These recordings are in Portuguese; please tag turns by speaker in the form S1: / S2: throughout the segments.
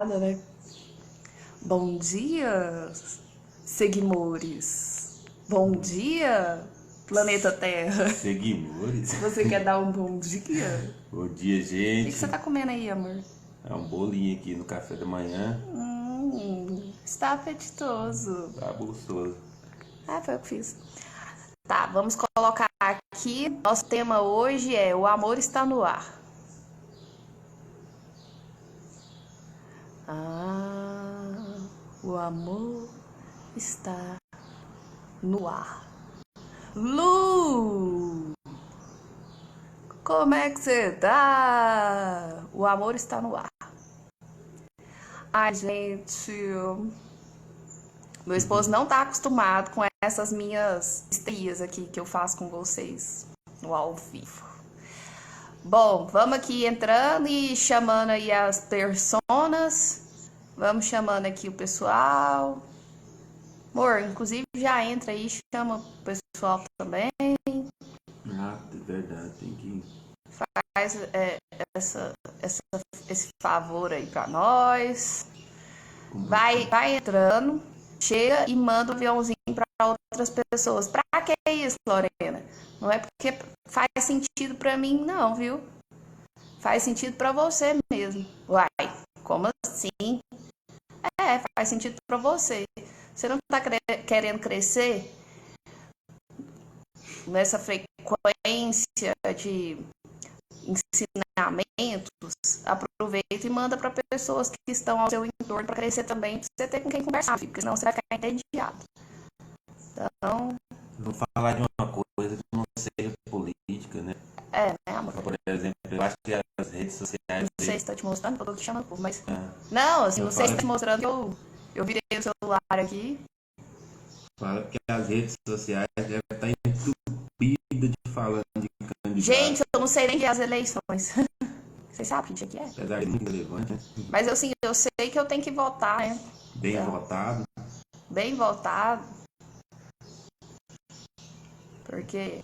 S1: Né? Bom dia, seguimores. Bom dia, planeta Terra.
S2: Seguimores.
S1: Você quer dar um bom dia?
S2: Bom dia,
S1: O que você
S2: gente.
S1: tá comendo aí, amor?
S2: É um bolinho aqui no café da manhã.
S1: Está apetitoso.
S2: Tá gostoso.
S1: Ah, foi o que fiz. Tá, vamos colocar aqui. Nosso tema hoje é o amor está no ar. O amor está no ar. Lu! Como é que você tá? O amor está no ar. Ai, gente. Meu esposo não tá acostumado com essas minhas histerias aqui que eu faço com vocês no ao vivo. Bom, vamos aqui entrando e chamando aí as personas. Vamos chamando aqui o pessoal. Amor, inclusive já entra aí, chama o pessoal também.
S2: Ah, é verdade, tem que.
S1: Faz esse favor aí pra nós. Vai entrando, chega e manda um aviãozinho pra outras pessoas. Pra que isso, Lorena? Não é porque faz sentido pra mim, não, viu? Faz sentido pra você mesmo. Uai, como assim? É, faz sentido pra você. Você não tá querendo crescer nessa frequência de ensinamentos? Aproveita e manda para pessoas que estão ao seu entorno para crescer também, para você ter com quem conversar, porque senão você vai ficar entediado. Então,
S2: Vou falar de uma coisa que não seja política, né?
S1: né, amor?
S2: Por exemplo, eu acho que as redes sociais.
S1: Não sei se tá te mostrando, porque eu tô te chamando, mas.
S2: Ah,
S1: Não, assim,
S2: eu
S1: não sei se
S2: falo,
S1: tá te mostrando que eu virei o celular aqui.
S2: falo que as redes sociais devem estar entupidas de falando de
S1: Gente,
S2: candidato.
S1: eu não sei nem ver as eleições. Vocês sabem que dia que é?
S2: Apesar de muito relevante, né?
S1: Mas assim, eu sei que eu tenho que votar, né?
S2: Bem
S1: Então,
S2: votado.
S1: bem votado. Porque.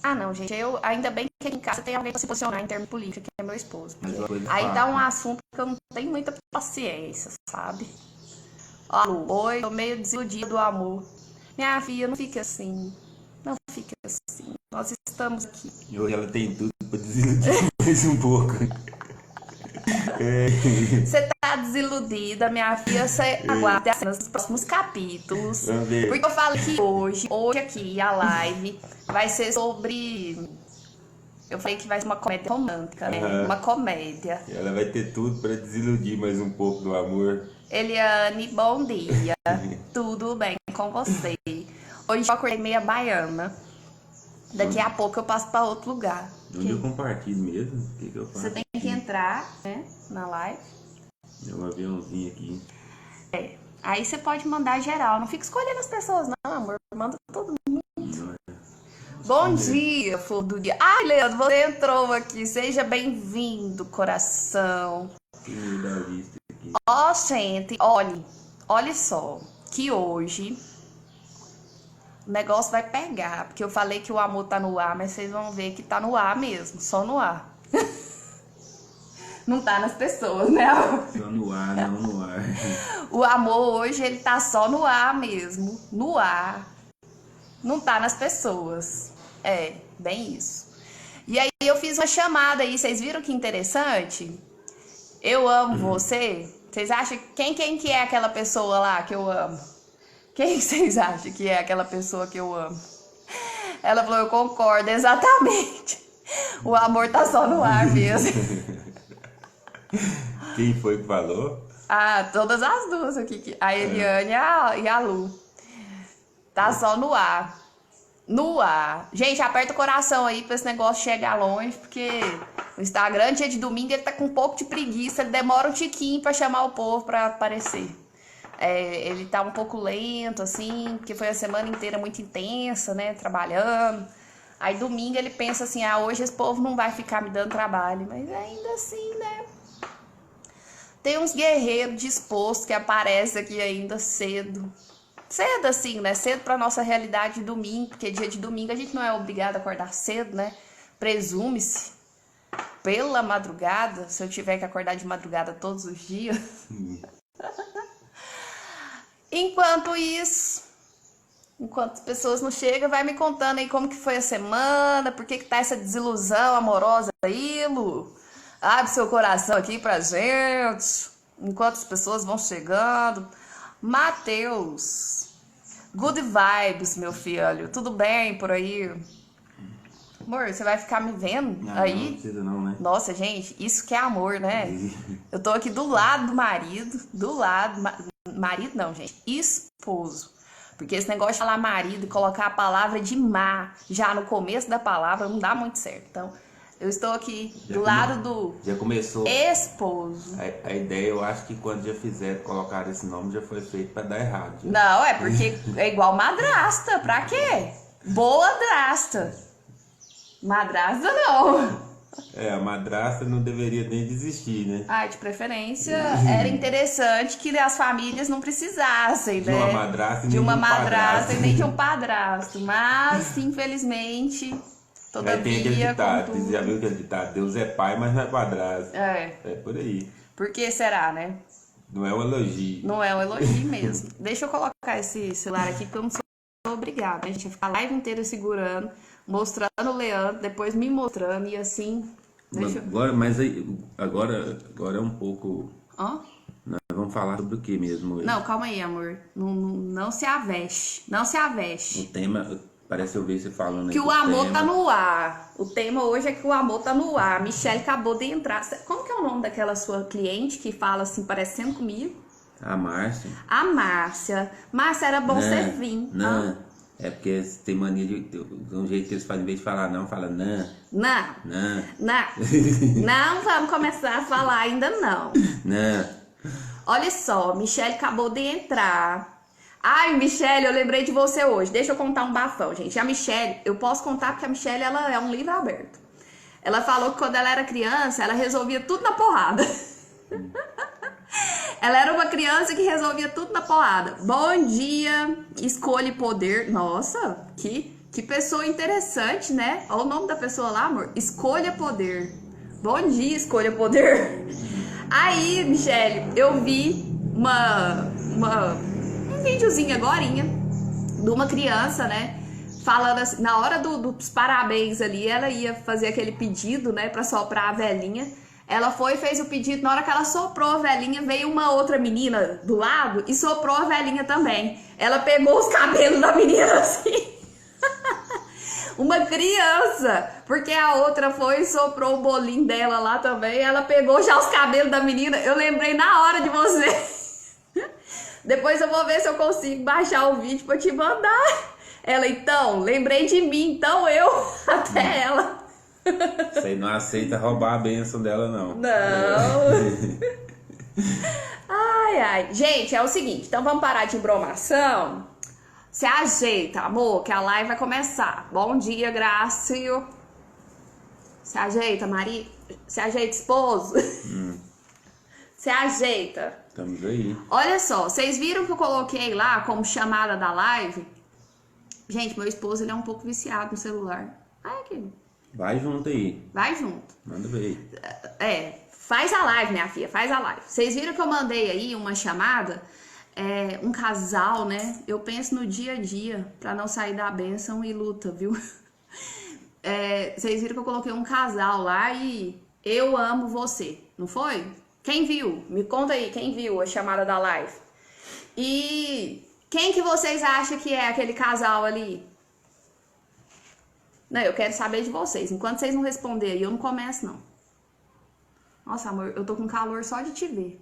S1: Ah, não, gente. Ainda bem que aqui em casa tem alguém pra se posicionar em termos políticos, que é meu esposo.
S2: Mas uma coisa
S1: Aí dá um
S2: fácil.
S1: assunto que eu não tenho muita paciência, sabe? Ó, Lu, oi, tô meio desiludida do amor. Minha filha, não fica assim. Não fica assim. Nós estamos aqui.
S2: E hoje ela tem tudo pra desiludir mais um pouco.
S1: Você tá desiludida, minha filha. Você aguarde as cenas dos próximos capítulos.
S2: Vamos ver.
S1: Porque eu falo que hoje aqui, a live vai ser sobre. Eu falei que vai ser uma comédia romântica, né? Uma comédia.
S2: Ela vai ter tudo pra desiludir mais um pouco do amor.
S1: Eliane, bom dia. Tudo bem com você? Hoje eu acordei meia baiana. Daqui a pouco eu passo para outro lugar.
S2: Onde eu compartilho mesmo? O que eu faço?
S1: Você tem que entrar, né, na live.
S2: É um aviãozinho aqui.
S1: Aí você pode mandar geral. Não fica escolhendo as pessoas, não, amor. Manda todo mundo. Bom dia, flor do dia. Ai, Leandro, você entrou aqui. Seja bem-vindo, coração.
S2: Tem meio da lista aqui.
S1: Ó, gente, olhe só, que hoje o negócio vai pegar, porque eu falei que o amor tá no ar, mas vocês vão ver que tá no ar mesmo, só no ar. Não tá nas pessoas, né, amor?
S2: Só no ar, não no ar.
S1: O amor hoje, ele tá só no ar mesmo, no ar. Não tá nas pessoas. É, bem isso. E aí eu fiz uma chamada aí, vocês viram que interessante? Eu amo você. Vocês acham quem que é aquela pessoa lá que eu amo? Quem vocês acham que é aquela pessoa que eu amo? Ela falou, eu concordo, exatamente. O amor tá só no ar mesmo.
S2: Quem foi que falou?
S1: Ah, todas as duas aqui. A Eliane e a Lu. Tá só no ar. No ar. Gente, aperta o coração aí pra esse negócio chegar longe, porque o Instagram, dia de domingo, ele tá com um pouco de preguiça, ele demora um tiquinho pra chamar o povo pra aparecer. Ele tá um pouco lento, assim, porque foi a semana inteira muito intensa, né, trabalhando. Aí domingo ele pensa assim, hoje esse povo não vai ficar me dando trabalho, mas ainda assim, né. Tem uns guerreiros dispostos que aparecem aqui ainda cedo. Cedo assim, né? Cedo pra nossa realidade de domingo, porque dia de domingo a gente não é obrigado a acordar cedo, né? Presume-se. pela madrugada, se eu tiver que acordar de madrugada todos os dias. Enquanto isso, enquanto as pessoas não chegam, vai me contando aí como que foi a semana, por que tá essa desilusão amorosa aí, Lu? Abre seu coração aqui pra gente. Enquanto as pessoas vão chegando. Matheus, good vibes, meu filho. Tudo bem por aí? Amor, você vai ficar me vendo
S2: Não,
S1: aí?
S2: não precisa não, né?
S1: Nossa, gente, isso que é amor, né? Eu tô aqui do lado do marido, do lado... Marido não, gente, esposo. Porque esse negócio de falar marido e colocar a palavra de má já no começo da palavra não dá muito certo. Então, eu estou aqui do lado do
S2: Já começou.
S1: esposo.
S2: A ideia, eu acho que quando já fizeram colocar esse nome, já foi feito pra dar errado. Já.
S1: Não, é porque é igual madrasta. Pra quê? Boa drasta. Madrasta não.
S2: A madrasta não deveria nem desistir, né?
S1: Ai, de preferência, era interessante que as famílias não precisassem,
S2: De
S1: né?
S2: uma madrasta e
S1: de
S2: nem
S1: uma
S2: de um
S1: madrasta
S2: padrasto.
S1: e nem de um padrasto. Mas, infelizmente,
S2: Aí
S1: todavia,
S2: tem aquele ditado,
S1: contudo...
S2: já viu aquele ditado? Deus é pai, mas não é padrasto.
S1: É,
S2: É por aí.
S1: por que será, né?
S2: Não é um elogio.
S1: Não é um elogio mesmo. Deixa eu colocar esse celular aqui, porque eu não sou obrigada. A gente vai ficar a live inteira segurando, mostrando o Leandro, depois me mostrando e assim... Deixa eu...
S2: Agora, mas aí, agora é um pouco...
S1: Hã?
S2: Nós vamos falar sobre o que mesmo hoje?
S1: Não, calma aí, amor. Não se aveste. Não se aveste.
S2: O tema, parece eu ver você falando aí
S1: Que o
S2: do
S1: amor
S2: tema.
S1: tá no ar. O tema hoje é que o amor tá no ar. A Michelle acabou de entrar. Como que é o nome daquela sua cliente que fala assim, parecendo comigo?
S2: A Márcia.
S1: A Márcia. Márcia, era bom você vir.
S2: Não, é porque eles têm mania de um jeito que eles fazem, em vez de falar não, fala não.
S1: Não,
S2: Não.
S1: não. Não vamos começar a falar ainda não.
S2: Não.
S1: Olha só, Michelle acabou de entrar. Ai, Michelle, eu lembrei de você hoje. Deixa eu contar um bafão, gente. A Michelle, eu posso contar porque a Michelle, ela é um livro aberto. Ela falou que quando ela era criança, ela resolvia tudo na porrada. Ela era uma criança que resolvia tudo na porrada. Bom dia, escolha poder. Nossa, que pessoa interessante, né? Olha o nome da pessoa lá, amor. Escolha poder. Bom dia, escolha poder. Aí, Michelle, eu vi um videozinho agorinha de uma criança, né? Falando assim, na hora dos parabéns ali, ela ia fazer aquele pedido, né? Pra soprar a velhinha. Ela foi e fez o pedido, na hora que ela soprou a velhinha, veio uma outra menina do lado e soprou a velhinha também. Ela pegou os cabelos da menina assim. Uma criança, porque a outra foi e soprou o bolinho dela lá também. Ela pegou já os cabelos da menina. Eu lembrei na hora de você. Depois eu vou ver se eu consigo baixar o vídeo pra te mandar. Ela, então, lembrei de mim, então eu, até ela.
S2: Você não aceita roubar a bênção dela, não.
S1: Não. Ai, ai. Gente, é o seguinte, então vamos parar de bromação. Se ajeita, amor, que a live vai começar. Bom dia, Grácio. Se ajeita, marido. Se ajeita, esposo. Se ajeita.
S2: Estamos aí.
S1: Olha só, vocês viram que eu coloquei lá como chamada da live? Gente, meu esposo, ele é um pouco viciado no celular. Ai, aqui.
S2: Vai junto aí.
S1: Vai junto.
S2: Manda ver.
S1: Faz a live, minha filha, faz a live. Vocês viram que eu mandei aí uma chamada? Um casal, né? Eu penso no dia a dia, pra não sair da bênção e luta, viu? Vocês viram que eu coloquei um casal lá e eu amo você, não foi? Quem viu? Me conta aí, quem viu a chamada da live? E quem que vocês acham que é aquele casal ali? Não, eu quero saber de vocês. Enquanto vocês não responderem, eu não começo, não. Nossa, amor, eu tô com calor só de te ver.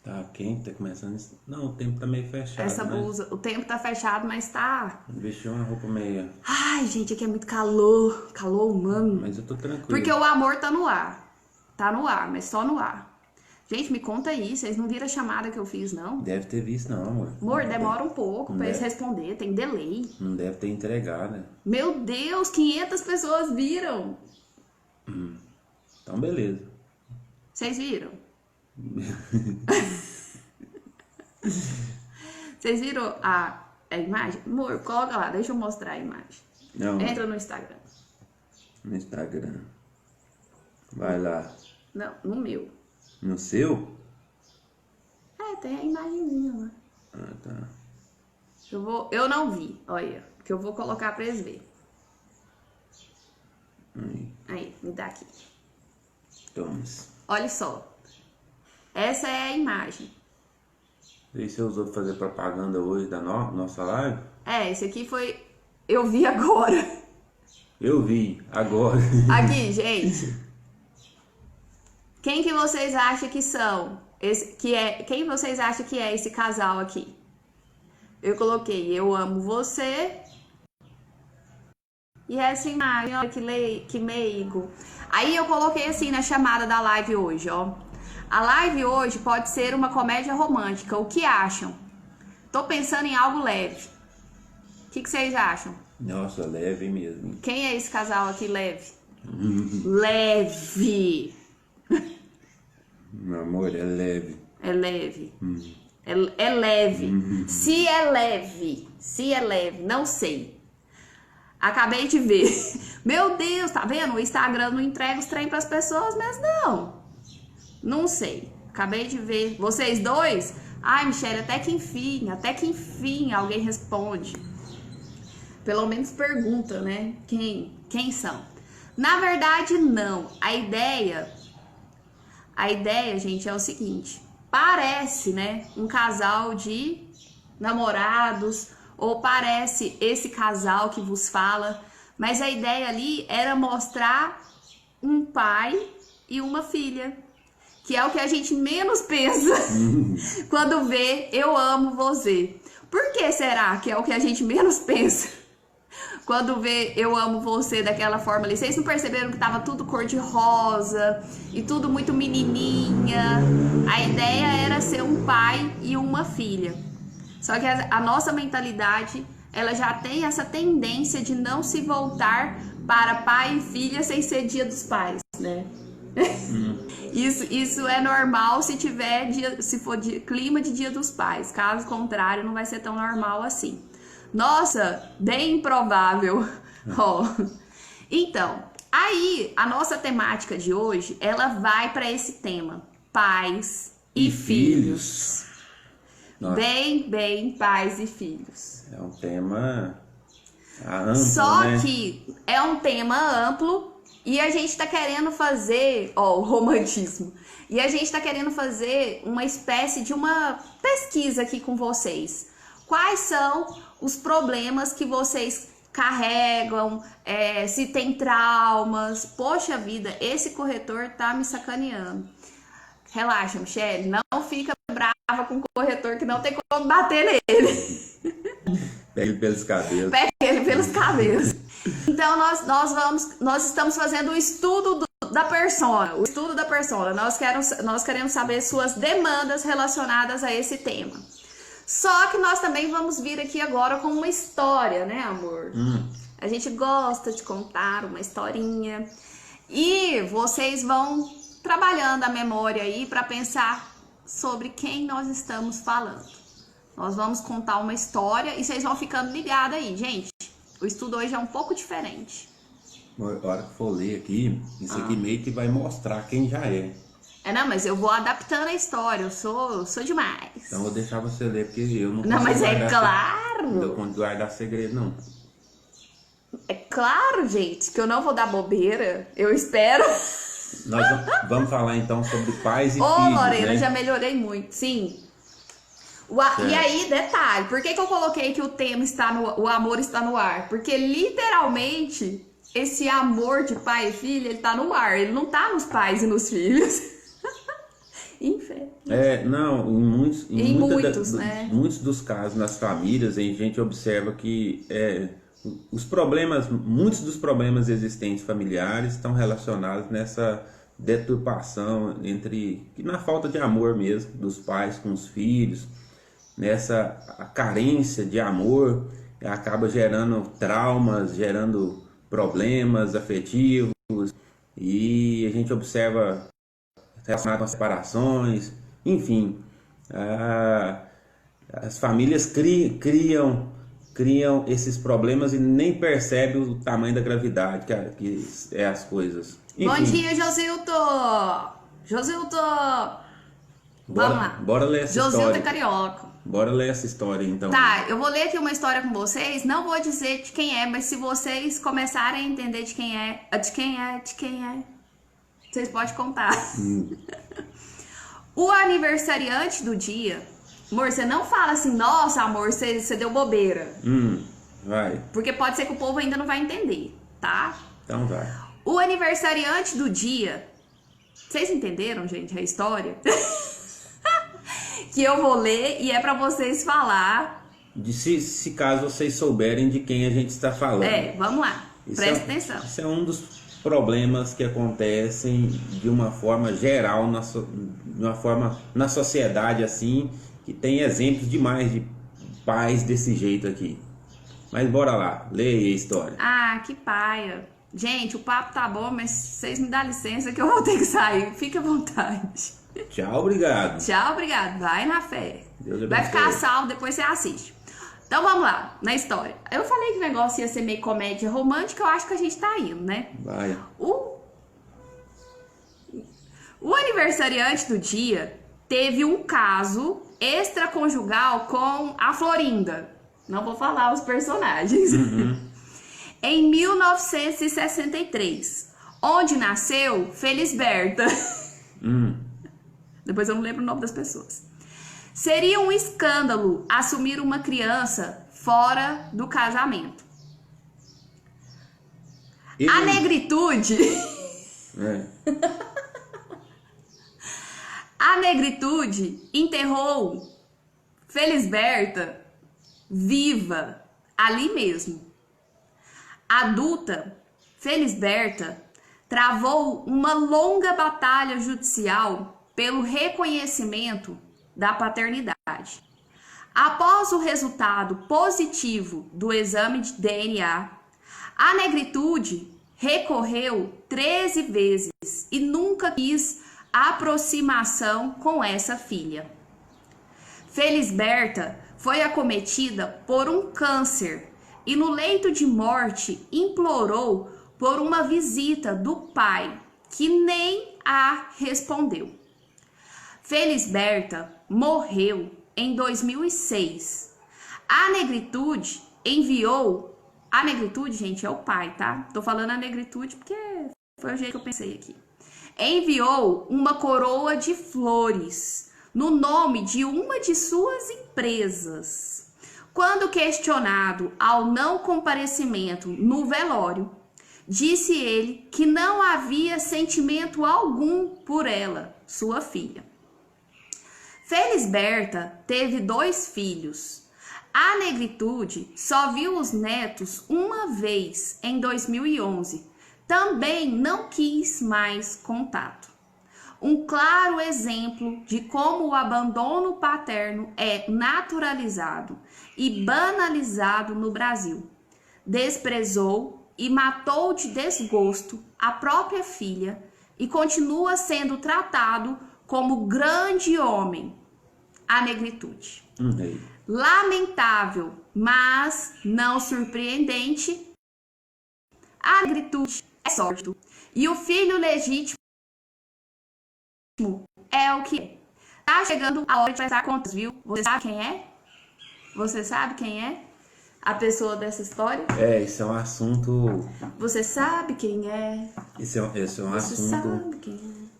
S2: Tá quente, tá começando... Não, o tempo tá meio fechado,
S1: Essa
S2: né?
S1: blusa, o tempo tá fechado, mas tá...
S2: Vestiu uma roupa meia...
S1: Ai, gente, aqui é muito calor. Calor humano.
S2: Mas eu tô tranquilo.
S1: Porque o amor tá no ar. Tá no ar, mas só no ar. Gente, me conta aí, vocês não viram a chamada que eu fiz, não?
S2: Deve ter visto, não, amor.
S1: Amor, demora um pouco pra
S2: Não
S1: eles
S2: deve.
S1: responder, tem delay.
S2: Não deve ter entregado, né?
S1: Meu Deus, 500 pessoas viram.
S2: Então, beleza.
S1: Vocês viram? Vocês viram a imagem? Amor, coloca lá, deixa eu mostrar a imagem.
S2: Não,
S1: Entra no Instagram.
S2: no Instagram. Vai lá.
S1: Não, no meu.
S2: No seu?
S1: Tem a imagenzinha lá.
S2: Ah, tá.
S1: Eu não vi, olha, que eu vou colocar pra eles verem. Aí, me dá aqui.
S2: Toma.
S1: Olha só. Essa é a imagem.
S2: E você usou pra fazer propaganda hoje da nossa live?
S1: Esse aqui foi... Eu vi agora.
S2: Eu vi, agora.
S1: Aqui, gente. Quem que vocês acham que são? Quem vocês acham que é esse casal aqui? Eu coloquei, eu amo você. E essa imagem, olha que meigo. Aí eu coloquei assim na chamada da live hoje, ó. A live hoje pode ser uma comédia romântica. O que acham? Tô pensando em algo leve. O que vocês acham?
S2: Nossa, leve mesmo.
S1: Quem é esse casal aqui leve? Leve.
S2: Meu amor, é leve.
S1: É leve. É leve. Se é leve, não sei. Acabei de ver. Meu Deus, tá vendo? O Instagram não entrega os trem pras pessoas, mas não sei. Acabei de ver. Vocês dois? Ai, Michelle, até que enfim alguém responde. Pelo menos pergunta, né? Quem são? Na verdade, não. A ideia, gente, é o seguinte. Parece, né, um casal de namorados, ou parece esse casal que vos fala, mas a ideia ali era mostrar um pai e uma filha, que é o que a gente menos pensa quando vê Eu Amo Você. Por que será que é o que a gente menos pensa quando vê Eu Amo Você daquela forma ali? Vocês não perceberam que tava tudo cor de rosa e tudo muito menininha? A ideia era ser um pai e uma filha. Só que a nossa mentalidade, ela já tem essa tendência de não se voltar para pai e filha sem ser Dia dos Pais, né? Isso é normal se for clima de Dia dos Pais. Caso contrário, não vai ser tão normal assim. Nossa, bem improvável. Então, aí a nossa temática de hoje, ela vai para esse tema: pais e filhos.
S2: Nossa.
S1: Bem, pais e filhos.
S2: É um tema amplo,
S1: Só
S2: né?
S1: que é um tema amplo e a gente tá querendo fazer, o romantismo. E a gente tá querendo fazer uma espécie de uma pesquisa aqui com vocês. Quais são os problemas que vocês carregam, se tem traumas? Poxa vida, esse corretor tá me sacaneando. Relaxa, Michelle, não fica brava com o corretor que não tem como bater nele.
S2: Pega ele pelos cabelos.
S1: Pega ele pelos cabelos. Então nós estamos fazendo o estudo da persona. O estudo da persona. Nós queremos saber suas demandas relacionadas a esse tema. Só que nós também vamos vir aqui agora com uma história, né, amor? A gente gosta de contar uma historinha. E vocês vão trabalhando a memória aí para pensar sobre quem nós estamos falando. Nós vamos contar uma história e vocês vão ficando ligados aí, gente. O estudo hoje é um pouco diferente.
S2: A hora que for ler aqui, isso aqui meio que vai mostrar quem já é.
S1: Não, mas eu vou adaptando a história, eu sou demais.
S2: Então vou deixar você ler, porque eu não
S1: Não, mas é
S2: guardar
S1: claro.
S2: Não dou conta de guardar segredo, não.
S1: É claro, gente, que eu não vou dar bobeira. Eu espero.
S2: Nós vamos falar então sobre pais e
S1: Ô,
S2: filhos,
S1: Lorena,
S2: né?
S1: já melhorei muito, sim. E aí, detalhe, por que eu coloquei que o tema o amor está no ar? Porque literalmente esse amor de pai e filha, ele tá no ar, ele não tá nos pais e nos filhos. Infelizmente.
S2: Não,
S1: Em muitos, né?
S2: Muitos dos casos nas famílias, a gente observa que muitos dos problemas existentes familiares estão relacionados nessa deturpação na falta de amor mesmo dos pais com os filhos, a carência de amor acaba gerando traumas, gerando problemas afetivos, e a gente observa relacionado com separações, enfim, as famílias criam criam esses problemas e nem percebem o tamanho da gravidade que é as coisas. Enfim,
S1: Bom dia, Josilto! Josilto! Vamos lá.
S2: Bora ler essa
S1: Josilto
S2: história.
S1: é carioca.
S2: Bora ler essa história então.
S1: Tá, eu vou ler aqui uma história com vocês. Não vou dizer de quem é, mas se vocês começarem a entender de quem é, vocês podem contar. O aniversariante do dia. Amor, você não fala assim, nossa, amor, você deu bobeira.
S2: Vai.
S1: Porque pode ser que o povo ainda não vai entender, tá?
S2: Então vai.
S1: O aniversariante do dia. Vocês entenderam, gente, a história? Que eu vou ler e é pra vocês falar.
S2: Se caso vocês souberem de quem a gente está falando.
S1: Vamos lá. Presta atenção.
S2: Isso é um dos problemas que acontecem de uma forma geral, na sociedade assim, que tem exemplos demais de pais desse jeito aqui. Mas bora lá, leia aí a história.
S1: Ah, que paia. Gente, o papo tá bom, mas vocês me dão licença que eu vou ter que sair. Fique à vontade.
S2: Tchau, obrigado.
S1: Tchau, obrigado. Vai na fé.
S2: Deus
S1: Vai
S2: abençoe.
S1: ficar salvo, depois você assiste. Então vamos lá, na história. Eu falei que o negócio ia ser meio comédia romântica, eu acho que a gente tá indo, né?
S2: Vai.
S1: O aniversariante do dia teve um caso extraconjugal com a Florinda. Não vou falar os personagens. Em 1963, onde nasceu Felisberta. Depois eu não lembro o nome das pessoas. Seria um escândalo assumir uma criança fora do casamento. A negritude... A negritude enterrou Felisberta viva ali mesmo. Adulta, Felisberta travou uma longa batalha judicial pelo reconhecimento da paternidade. Após o resultado positivo do exame de DNA, a negritude recorreu 13 vezes e nunca quis aproximação com essa filha. Felisberta foi acometida por um câncer e no leito de morte implorou por uma visita do pai, que nem a respondeu. Felisberta morreu em 2006. A negritude enviou... A negritude, gente, é o pai, tá? Tô falando a negritude porque foi o jeito que eu pensei aqui. Enviou uma coroa de flores no nome de uma de suas empresas. Quando questionado ao não comparecimento no velório, disse ele que não havia sentimento algum por ela, sua filha. Felisberta teve 2 filhos. A negritude só viu os netos uma vez, em 2011. Também não quis mais contato. Um claro exemplo de como o abandono paterno é naturalizado e banalizado no Brasil. Desprezou e matou de desgosto a própria filha e continua sendo tratado como grande homem, a negritude. Lamentável, mas não surpreendente, a negritude é sórdido e o filho legítimo é o que é. Tá chegando a hora de prestar contas, viu? Você sabe quem é? Você sabe quem é a pessoa dessa história?
S2: Isso é um assunto...
S1: Você sabe quem é?
S2: Esse é um
S1: Você
S2: assunto
S1: sabe quem é?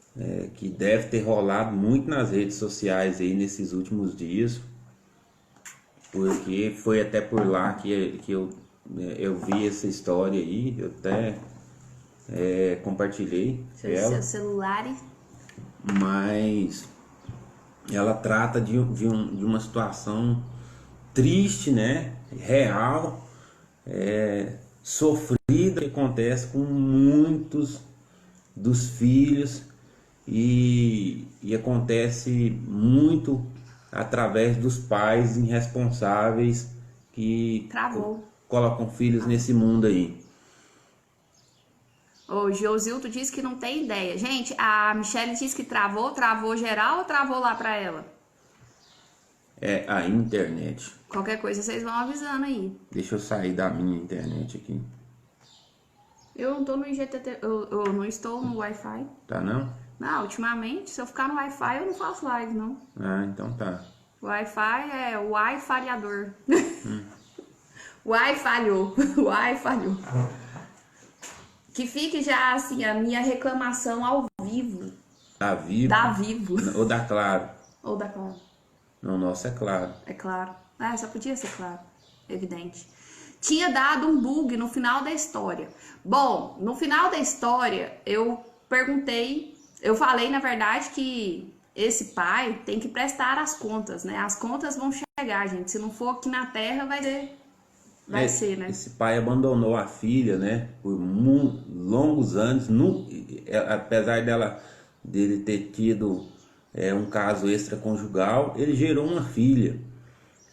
S2: que deve ter rolado muito nas redes sociais aí nesses últimos dias, porque foi até por lá que eu vi essa história aí, eu até compartilhei ela.
S1: Seu celular.
S2: Mas ela trata de uma situação triste, né? Real, sofrida, que acontece com muitos dos filhos e acontece muito através dos pais irresponsáveis que colocam filhos nesse mundo aí.
S1: O Josilto disse que não tem ideia. Gente, a Michelle disse que travou geral ou travou lá pra ela?
S2: é a internet.
S1: Qualquer coisa vocês vão avisando aí.
S2: Deixa eu sair da minha internet aqui.
S1: Eu não tô no IGTT, eu não estou no Wi-Fi.
S2: Tá não?
S1: Não, ultimamente, se eu ficar no Wi-Fi, eu não faço live, não.
S2: Ah, então tá.
S1: O Wi-Fi é o Wi falhador. Wi falhou. Wi falhou. Que fique já, assim, a minha reclamação ao vivo.
S2: Da Vivo?
S1: Da Vivo.
S2: Ou da Claro?
S1: Ou da Claro.
S2: Não, nossa, é Claro.
S1: É claro. Ah, só podia ser claro. Evidente. Tinha dado um bug no final da história. Bom, no final da história, eu perguntei... Eu falei, na verdade, que esse pai tem que prestar as contas, né? As contas vão chegar, gente. Se não for aqui na Terra, vai ser, né?
S2: Esse pai abandonou a filha, né? Por longos anos. Apesar dele ter tido um caso extraconjugal, ele gerou uma filha.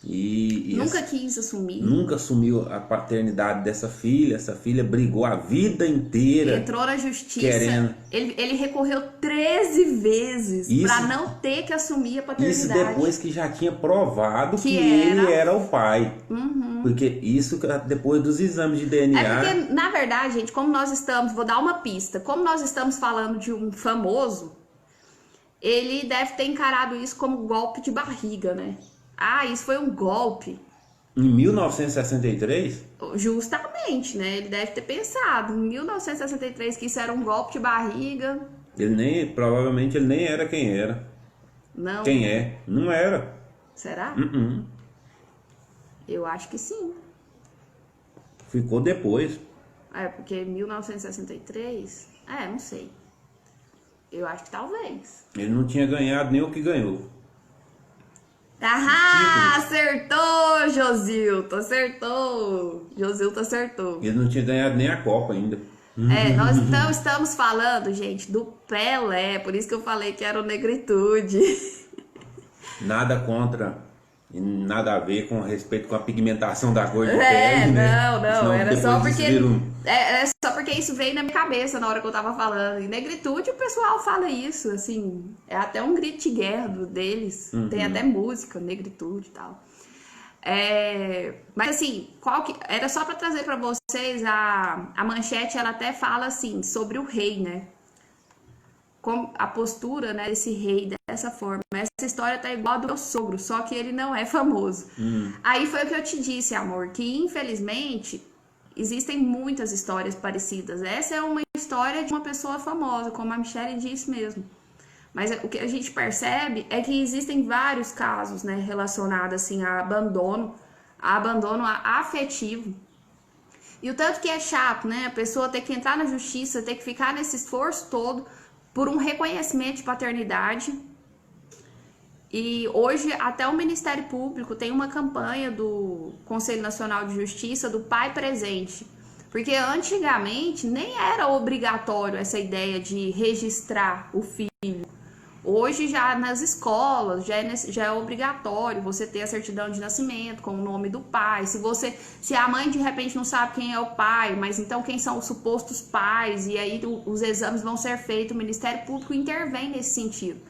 S1: Nunca quis assumir.
S2: Nunca assumiu a paternidade dessa filha. Essa filha brigou a vida inteira.
S1: Entrou na justiça.
S2: Querendo.
S1: Ele recorreu 13 vezes para não ter que assumir a paternidade.
S2: Isso depois que já tinha provado que ele era o pai.
S1: Uhum.
S2: Porque isso depois dos exames de DNA.
S1: É porque, na verdade, gente, como nós estamos... Vou dar uma pista. Como nós estamos falando de um famoso, ele deve ter encarado isso como golpe de barriga, né? Ah, isso foi um golpe.
S2: Em 1963?
S1: Justamente, né? Ele deve ter pensado em 1963 que isso era um golpe de barriga.
S2: Provavelmente ele nem era quem era.
S1: Não.
S2: Quem é? Não era.
S1: Será? Eu acho que sim.
S2: Ficou depois.
S1: Porque 1963... não sei. Eu acho que talvez.
S2: Ele não tinha ganhado nem o que ganhou.
S1: Acertou, Josilton, acertou. Josilton acertou.
S2: Ele não tinha ganhado nem a Copa ainda.
S1: Nós então estamos falando, gente, do Pelé, por isso que eu falei que era o Negritude.
S2: Nada contra e nada a ver com respeito com a pigmentação da cor de pele, né?
S1: Não,
S2: senão
S1: era só porque
S2: viram...
S1: só porque isso veio na minha cabeça na hora que eu tava falando. Em Negritude o pessoal fala isso, assim, é até um grito de guerra deles. Tem até música, Negritude e tal. Mas assim, era só para trazer para vocês a manchete, ela até fala assim sobre o rei, né? Com a postura, né, desse rei dessa forma. Essa história tá igual a do meu sogro, só que ele não é famoso. Aí foi o que eu te disse, amor, que infelizmente existem muitas histórias parecidas. Essa é uma história de uma pessoa famosa, como a Michelle disse mesmo. Mas o que a gente percebe é que existem vários casos, né, relacionados assim a abandono afetivo. E o tanto que é chato, né, a pessoa ter que entrar na justiça, ter que ficar nesse esforço todo por um reconhecimento de paternidade. E hoje até o Ministério Público tem uma campanha do Conselho Nacional de Justiça do pai presente. Porque antigamente nem era obrigatório essa ideia de registrar o filho. Hoje já nas escolas já é obrigatório você ter a certidão de nascimento com o nome do pai. Se a mãe de repente não sabe quem é o pai, mas então quem são os supostos pais, e aí os exames vão ser feitos, o Ministério Público intervém nesse sentido.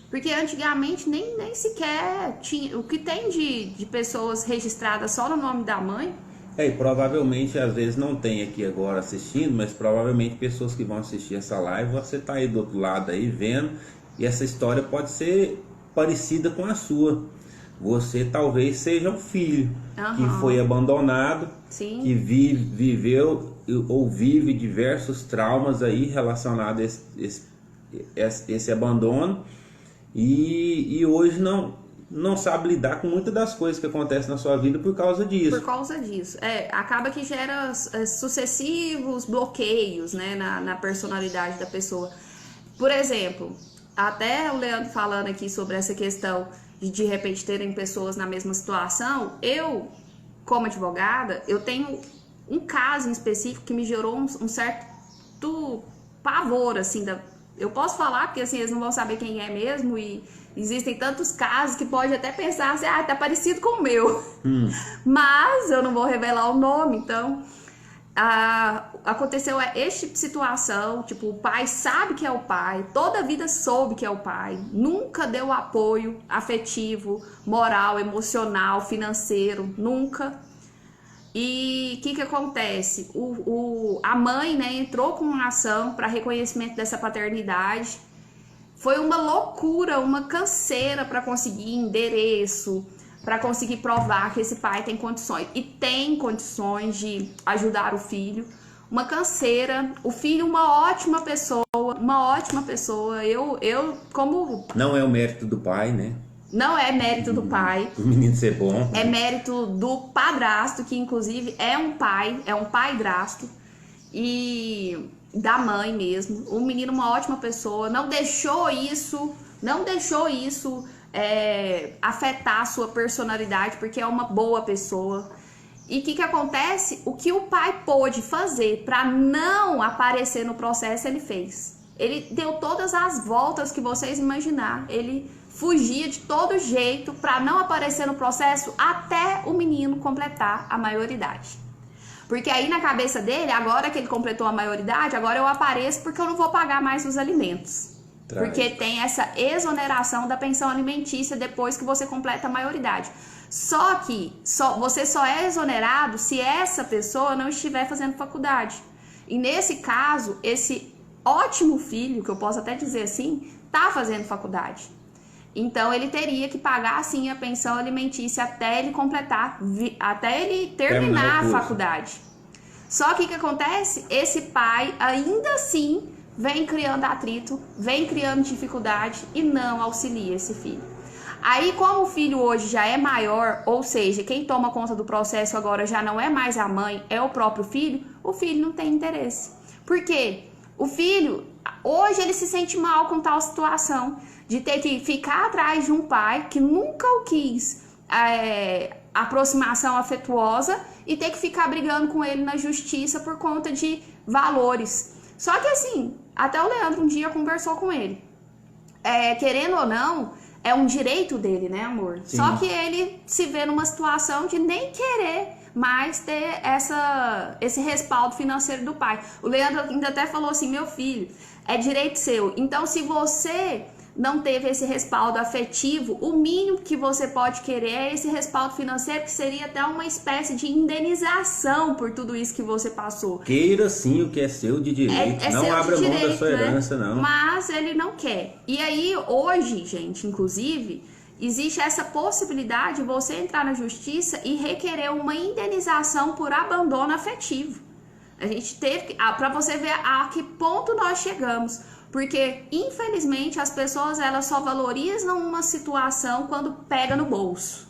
S1: Porque antigamente nem sequer tinha. O que tem de pessoas registradas só no nome da mãe.
S2: E provavelmente, às vezes não tem aqui agora assistindo, mas provavelmente pessoas que vão assistir essa live, você tá aí do outro lado aí vendo, e essa história pode ser parecida com a sua. Você talvez seja um filho que foi abandonado,
S1: Sim.
S2: que viveu ou vive diversos traumas aí relacionados a esse abandono, e hoje não sabe lidar com muitas das coisas que acontecem na sua vida por causa disso.
S1: Por causa disso. Acaba que gera sucessivos bloqueios, né, na personalidade da pessoa. Por exemplo, até o Leandro falando aqui sobre essa questão de repente terem pessoas na mesma situação, eu, como advogada, eu tenho um caso em específico que me gerou um certo pavor, assim, eu posso falar, porque assim, eles não vão saber quem é mesmo, e existem tantos casos que pode até pensar assim, tá parecido com o meu. Mas eu não vou revelar o nome, então... aconteceu esse tipo de situação, tipo, o pai sabe que é o pai, toda a vida soube que é o pai, nunca deu apoio afetivo, moral, emocional, financeiro, nunca. E o que acontece? A mãe, né, entrou com uma ação para reconhecimento dessa paternidade. Foi uma loucura, uma canseira para conseguir endereço, para conseguir provar que esse pai tem condições. E tem condições de ajudar o filho. Uma canseira. O filho, uma ótima pessoa, uma ótima pessoa. Eu como...
S2: Não é o mérito do pai, né?
S1: Não é mérito do pai.
S2: O menino ser bom.
S1: É mérito do padrasto, que inclusive é um pai-drasto. E da mãe mesmo. O menino, uma ótima pessoa. Não deixou isso afetar a sua personalidade, porque é uma boa pessoa. E o que acontece? O que o pai pôde fazer para não aparecer no processo, ele fez. Ele deu todas as voltas que vocês imaginar. Ele fugia de todo jeito para não aparecer no processo até o menino completar a maioridade. Porque aí na cabeça dele, agora que ele completou a maioridade, agora eu apareço porque eu não vou pagar mais os alimentos. Porque tem essa exoneração da pensão alimentícia depois que você completa a maioridade. Só que você só é exonerado se essa pessoa não estiver fazendo faculdade. E nesse caso, esse ótimo filho, que eu posso até dizer assim, tá fazendo faculdade. Então ele teria que pagar assim a pensão alimentícia até ele completar, até ele terminar a faculdade. Só que o que acontece? Esse pai ainda assim vem criando atrito, vem criando dificuldade e não auxilia esse filho. Aí, como o filho hoje já é maior, ou seja, quem toma conta do processo agora já não é mais a mãe, é o próprio filho, o filho não tem interesse. Por quê? O filho, hoje ele se sente mal com tal situação de ter que ficar atrás de um pai que nunca o quis aproximação afetuosa e ter que ficar brigando com ele na justiça por conta de valores. Só que assim, até o Leandro um dia conversou com ele. Querendo ou não, é um direito dele, né, amor? Sim. Só que ele se vê numa situação de nem querer mais ter esse respaldo financeiro do pai. O Leandro ainda até falou assim, meu filho, é direito seu. Então, se você não teve esse respaldo afetivo, o mínimo que você pode querer é esse respaldo financeiro, que seria até uma espécie de indenização por tudo isso que você passou.
S2: Queira sim o que é seu de direito, não abra mão da sua herança, né? Não.
S1: Mas ele não quer. E aí, hoje, gente, inclusive, existe essa possibilidade de você entrar na justiça e requerer uma indenização por abandono afetivo. A gente teve que, para você ver a que ponto nós chegamos. Porque, infelizmente, as pessoas elas só valorizam uma situação quando pega no bolso.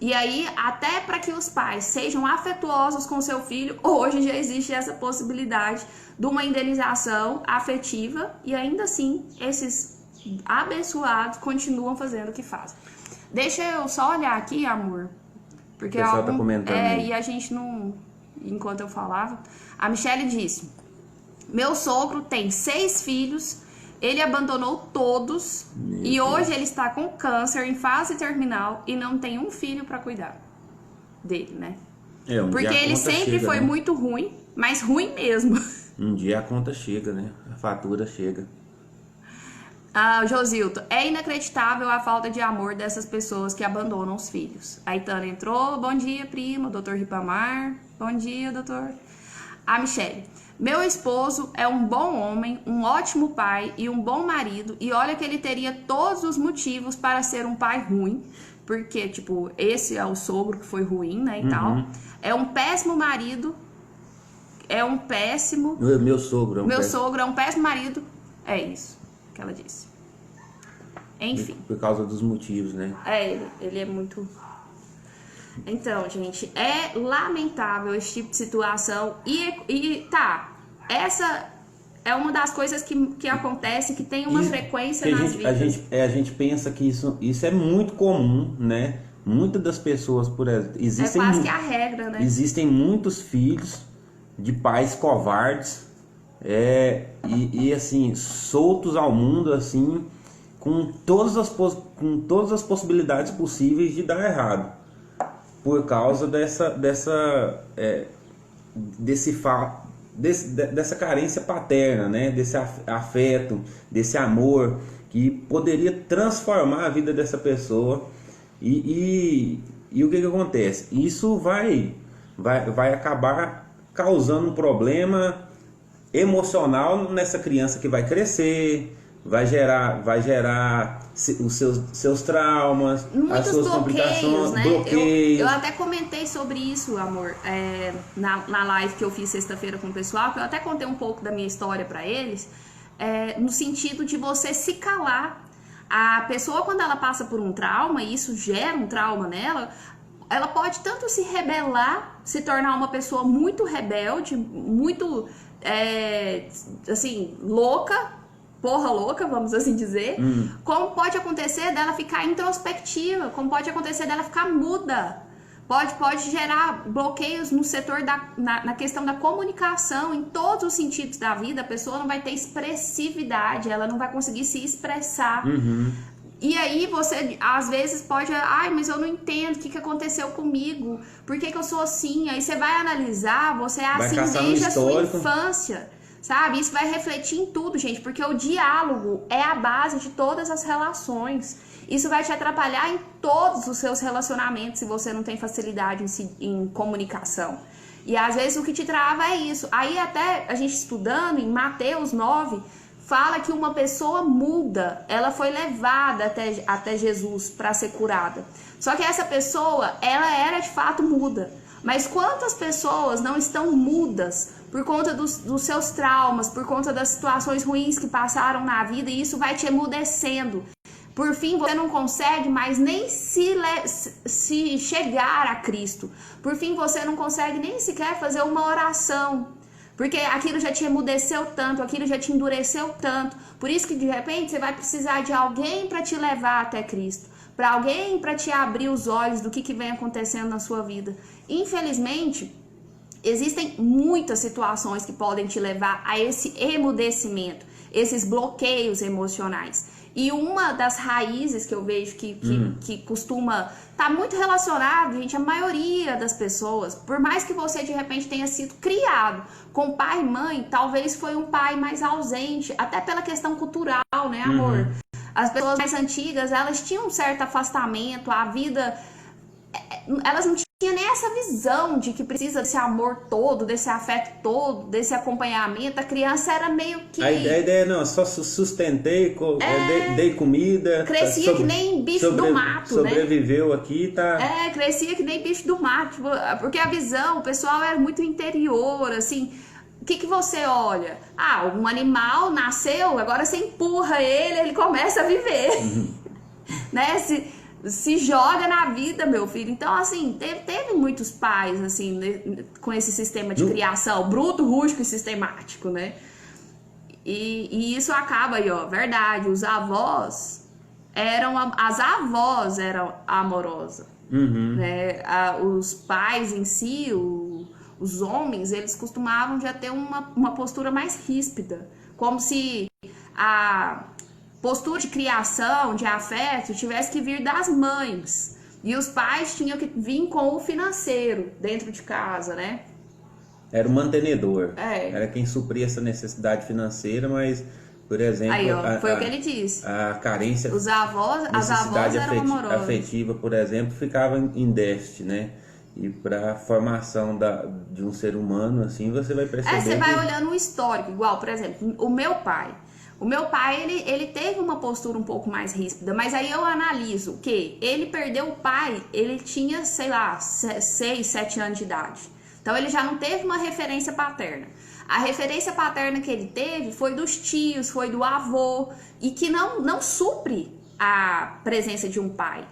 S1: E aí, até para que os pais sejam afetuosos com seu filho, hoje já existe essa possibilidade de uma indenização afetiva. E ainda assim, esses abençoados continuam fazendo o que fazem. Deixa eu só olhar aqui, amor. Porque
S2: o pessoal tá comentando.
S1: E a gente não... Enquanto eu falava... A Michelle disse... Meu sogro tem 6 filhos, ele abandonou todos e hoje ele está com câncer em fase terminal e não tem um filho para cuidar dele, né? Porque ele sempre foi muito ruim, mas ruim mesmo.
S2: Um dia a conta chega, né? A fatura chega.
S1: Josilton, é inacreditável a falta de amor dessas pessoas que abandonam os filhos. A Itana entrou, bom dia, primo, doutor Ripamar, bom dia, doutor. A Michelle, meu esposo é um bom homem, um ótimo pai e um bom marido, e olha que ele teria todos os motivos para ser um pai ruim, porque, tipo, esse é o sogro que foi ruim, né, e tal. É um péssimo marido, é um péssimo...
S2: Meu sogro
S1: é um péssimo marido, é isso que ela disse. Enfim.
S2: Por causa dos motivos, né?
S1: Ele é muito... Então, gente, é lamentável esse tipo de situação e essa é uma das coisas que acontece, que tem uma frequência nas vidas.
S2: A gente pensa que isso é muito comum, né? Muitas das pessoas, por exemplo,
S1: é quase que a regra, né?
S2: Existem muitos filhos de pais covardes e assim, soltos ao mundo, assim, com todas as possibilidades possíveis de dar errado. Por causa dessa carência paterna, né? Desse afeto, desse amor que poderia transformar a vida dessa pessoa. E o que acontece? Isso vai acabar causando um problema emocional nessa criança que vai crescer, vai gerar os seus traumas,
S1: muitos
S2: as suas complicações,
S1: né?
S2: bloqueios.
S1: Eu até comentei sobre isso, amor, na live que eu fiz sexta-feira com o pessoal, que eu até contei um pouco da minha história para eles, no sentido de você se calar. A pessoa, quando ela passa por um trauma, e isso gera um trauma nela, ela pode tanto se rebelar, se tornar uma pessoa muito rebelde, muito, assim, porra louca, vamos assim dizer, como pode acontecer dela ficar introspectiva, como pode acontecer dela ficar muda, pode gerar bloqueios no setor na questão da comunicação, em todos os sentidos da vida. A pessoa não vai ter expressividade, ela não vai conseguir se expressar. E aí você, às vezes, pode... Ai, mas eu não entendo o que aconteceu comigo. Por que eu sou assim? Aí você vai analisar, você é assim desde a sua infância. Sabe? Isso vai refletir em tudo, gente. Porque o diálogo é a base de todas as relações. Isso vai te atrapalhar em todos os seus relacionamentos se você não tem facilidade em comunicação. E às vezes o que te trava é isso. Aí até a gente estudando em Mateus 9... fala que uma pessoa muda, ela foi levada até Jesus para ser curada. Só que essa pessoa, ela era de fato muda. Mas quantas pessoas não estão mudas por conta dos seus traumas, por conta das situações ruins que passaram na vida, e isso vai te emudecendo. Por fim, você não consegue mais nem se chegar a Cristo. Por fim, você não consegue nem sequer fazer uma oração. Porque aquilo já te emudeceu tanto, aquilo já te endureceu tanto. Por isso que de repente você vai precisar de alguém para te levar até Cristo. Para alguém para te abrir os olhos do que vem acontecendo na sua vida. Infelizmente, existem muitas situações que podem te levar a esse emudecimento, esses bloqueios emocionais. E uma das raízes que eu vejo que costuma estar muito relacionado, gente, a maioria das pessoas, por mais que você de repente tenha sido criado com pai e mãe, talvez foi um pai mais ausente, até pela questão cultural, né, amor? As pessoas mais antigas, elas tinham um certo afastamento, a vida... elas não tinham nem essa visão de que precisa desse amor todo, desse afeto todo, desse acompanhamento. A criança era meio que...
S2: A ideia não, só sustentei, dei comida...
S1: Crescia que nem bicho do mato,
S2: sobreviveu aqui, tá...
S1: crescia que nem bicho do mato, porque a visão, o pessoal era muito interior, assim... O que você olha? Ah, um animal nasceu, agora você empurra ele começa a viver. Né? Se joga na vida, meu filho. Então, assim, teve muitos pais, assim, né, com esse sistema de criação bruto, rústico e sistemático, né? E isso acaba aí, ó, verdade, as avós eram amorosas, né? Os pais em si, os homens, eles costumavam já ter uma postura mais ríspida, como se a postura de criação, de afeto, tivesse que vir das mães. E os pais tinham que vir com o financeiro dentro de casa, né?
S2: Era o mantenedor. Era quem supria essa necessidade financeira, mas, por exemplo...
S1: Aí, ó, foi o que ele disse.
S2: A carência...
S1: As avós eram amorosas.
S2: Afetiva, por exemplo, ficava em déficit, né? E para a formação de um ser humano, assim, você vai perceber
S1: você vai olhando o histórico. Igual, por exemplo, o meu pai, ele teve uma postura um pouco mais ríspida, mas aí eu analiso que ele perdeu o pai, ele tinha, sei lá, 6, 7 anos de idade. Então ele já não teve uma referência paterna. A referência paterna que ele teve foi dos tios, foi do avô, e que não supre a presença de um pai.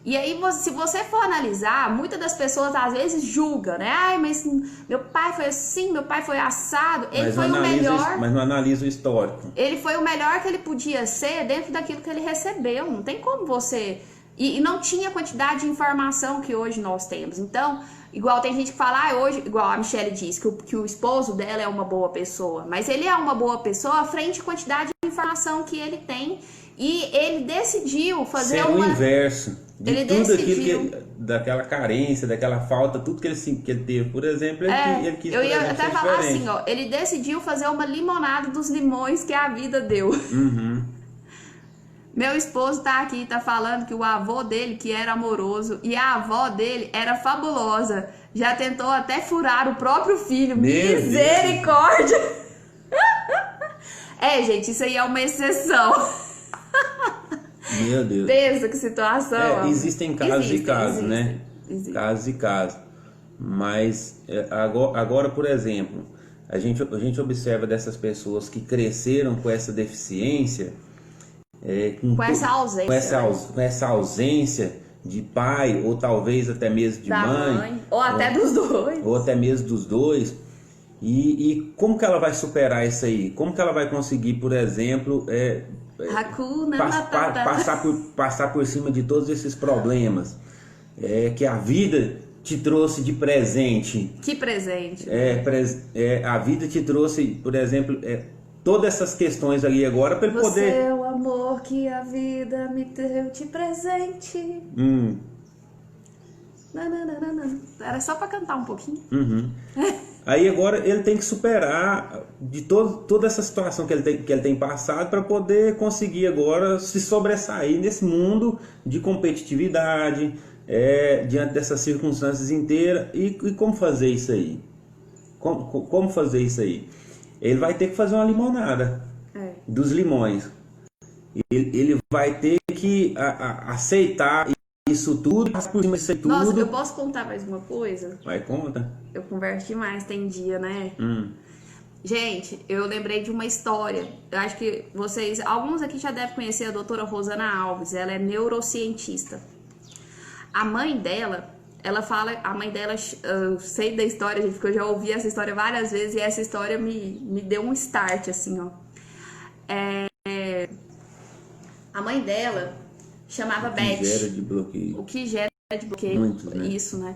S1: E aí, se você for analisar, muitas das pessoas às vezes julgam, né? Ai, mas meu pai foi assim, meu pai foi assado. Ele foi o melhor.
S2: Mas não analisa o histórico.
S1: Ele foi o melhor que ele podia ser dentro daquilo que ele recebeu. Não tem como você... E não tinha a quantidade de informação que hoje nós temos. Então, igual tem gente que fala, hoje, igual a Michelle diz, que o esposo dela é uma boa pessoa. Mas ele é uma boa pessoa frente à quantidade de informação que ele tem. E ele decidiu fazer
S2: o inverso. De
S1: Ele
S2: tudo
S1: decidiu.
S2: aquilo daquela carência, daquela falta, tudo que ele teve, por exemplo, ele quis,
S1: Eu
S2: por
S1: ia
S2: exemplo,
S1: até
S2: ser
S1: falar
S2: diferente.
S1: assim, ó, ele decidiu fazer uma limonada dos limões que a vida deu.
S2: Uhum.
S1: Meu esposo tá aqui, tá falando que o avô dele, que era amoroso, e a avó dele era fabulosa. Já tentou até furar o próprio filho.
S2: Meu
S1: Misericórdia! Gente, isso aí é uma exceção.
S2: Meu Deus.
S1: Pensa que situação.
S2: Existem casos e casos, né?
S1: Existem.
S2: Casos e casos. Mas agora, por exemplo, a gente observa dessas pessoas que cresceram com essa deficiência,
S1: Com essa ausência.
S2: com essa ausência de pai, ou talvez até mesmo de
S1: Da mãe. Ou até dos dois.
S2: ou até mesmo dos dois. E como que ela vai superar isso aí? Como que ela vai conseguir, por exemplo,
S1: Hakuna Matata.
S2: passar por cima de todos esses problemas que a vida te trouxe de presente?
S1: Que presente.
S2: A vida te trouxe, por exemplo, todas essas questões ali agora para ele
S1: Você
S2: poder...
S1: é o amor que a vida me deu de presente. Nananana. Era só pra cantar um pouquinho.
S2: Uhum. Aí agora ele tem que superar de toda essa situação que ele tem passado para poder conseguir agora se sobressair nesse mundo de competitividade, diante dessas circunstâncias inteiras. E como fazer isso aí? Como fazer isso aí? Ele vai ter que fazer uma limonada dos limões. Ele vai ter que aceitar isso tudo, passar por cima disso tudo.
S1: Nossa, eu posso contar mais uma coisa?
S2: Vai, conta.
S1: Eu converso demais, tem dia, né? Gente, eu lembrei de uma história. Eu acho que alguns aqui já devem conhecer a doutora Rosana Alves. Ela é neurocientista. A mãe dela, eu sei da história, gente, porque eu já ouvi essa história várias vezes e essa história me deu um start, assim, ó. A mãe dela chamava Beth. O que gera de bloqueio.
S2: Muitos, né?
S1: Isso, né?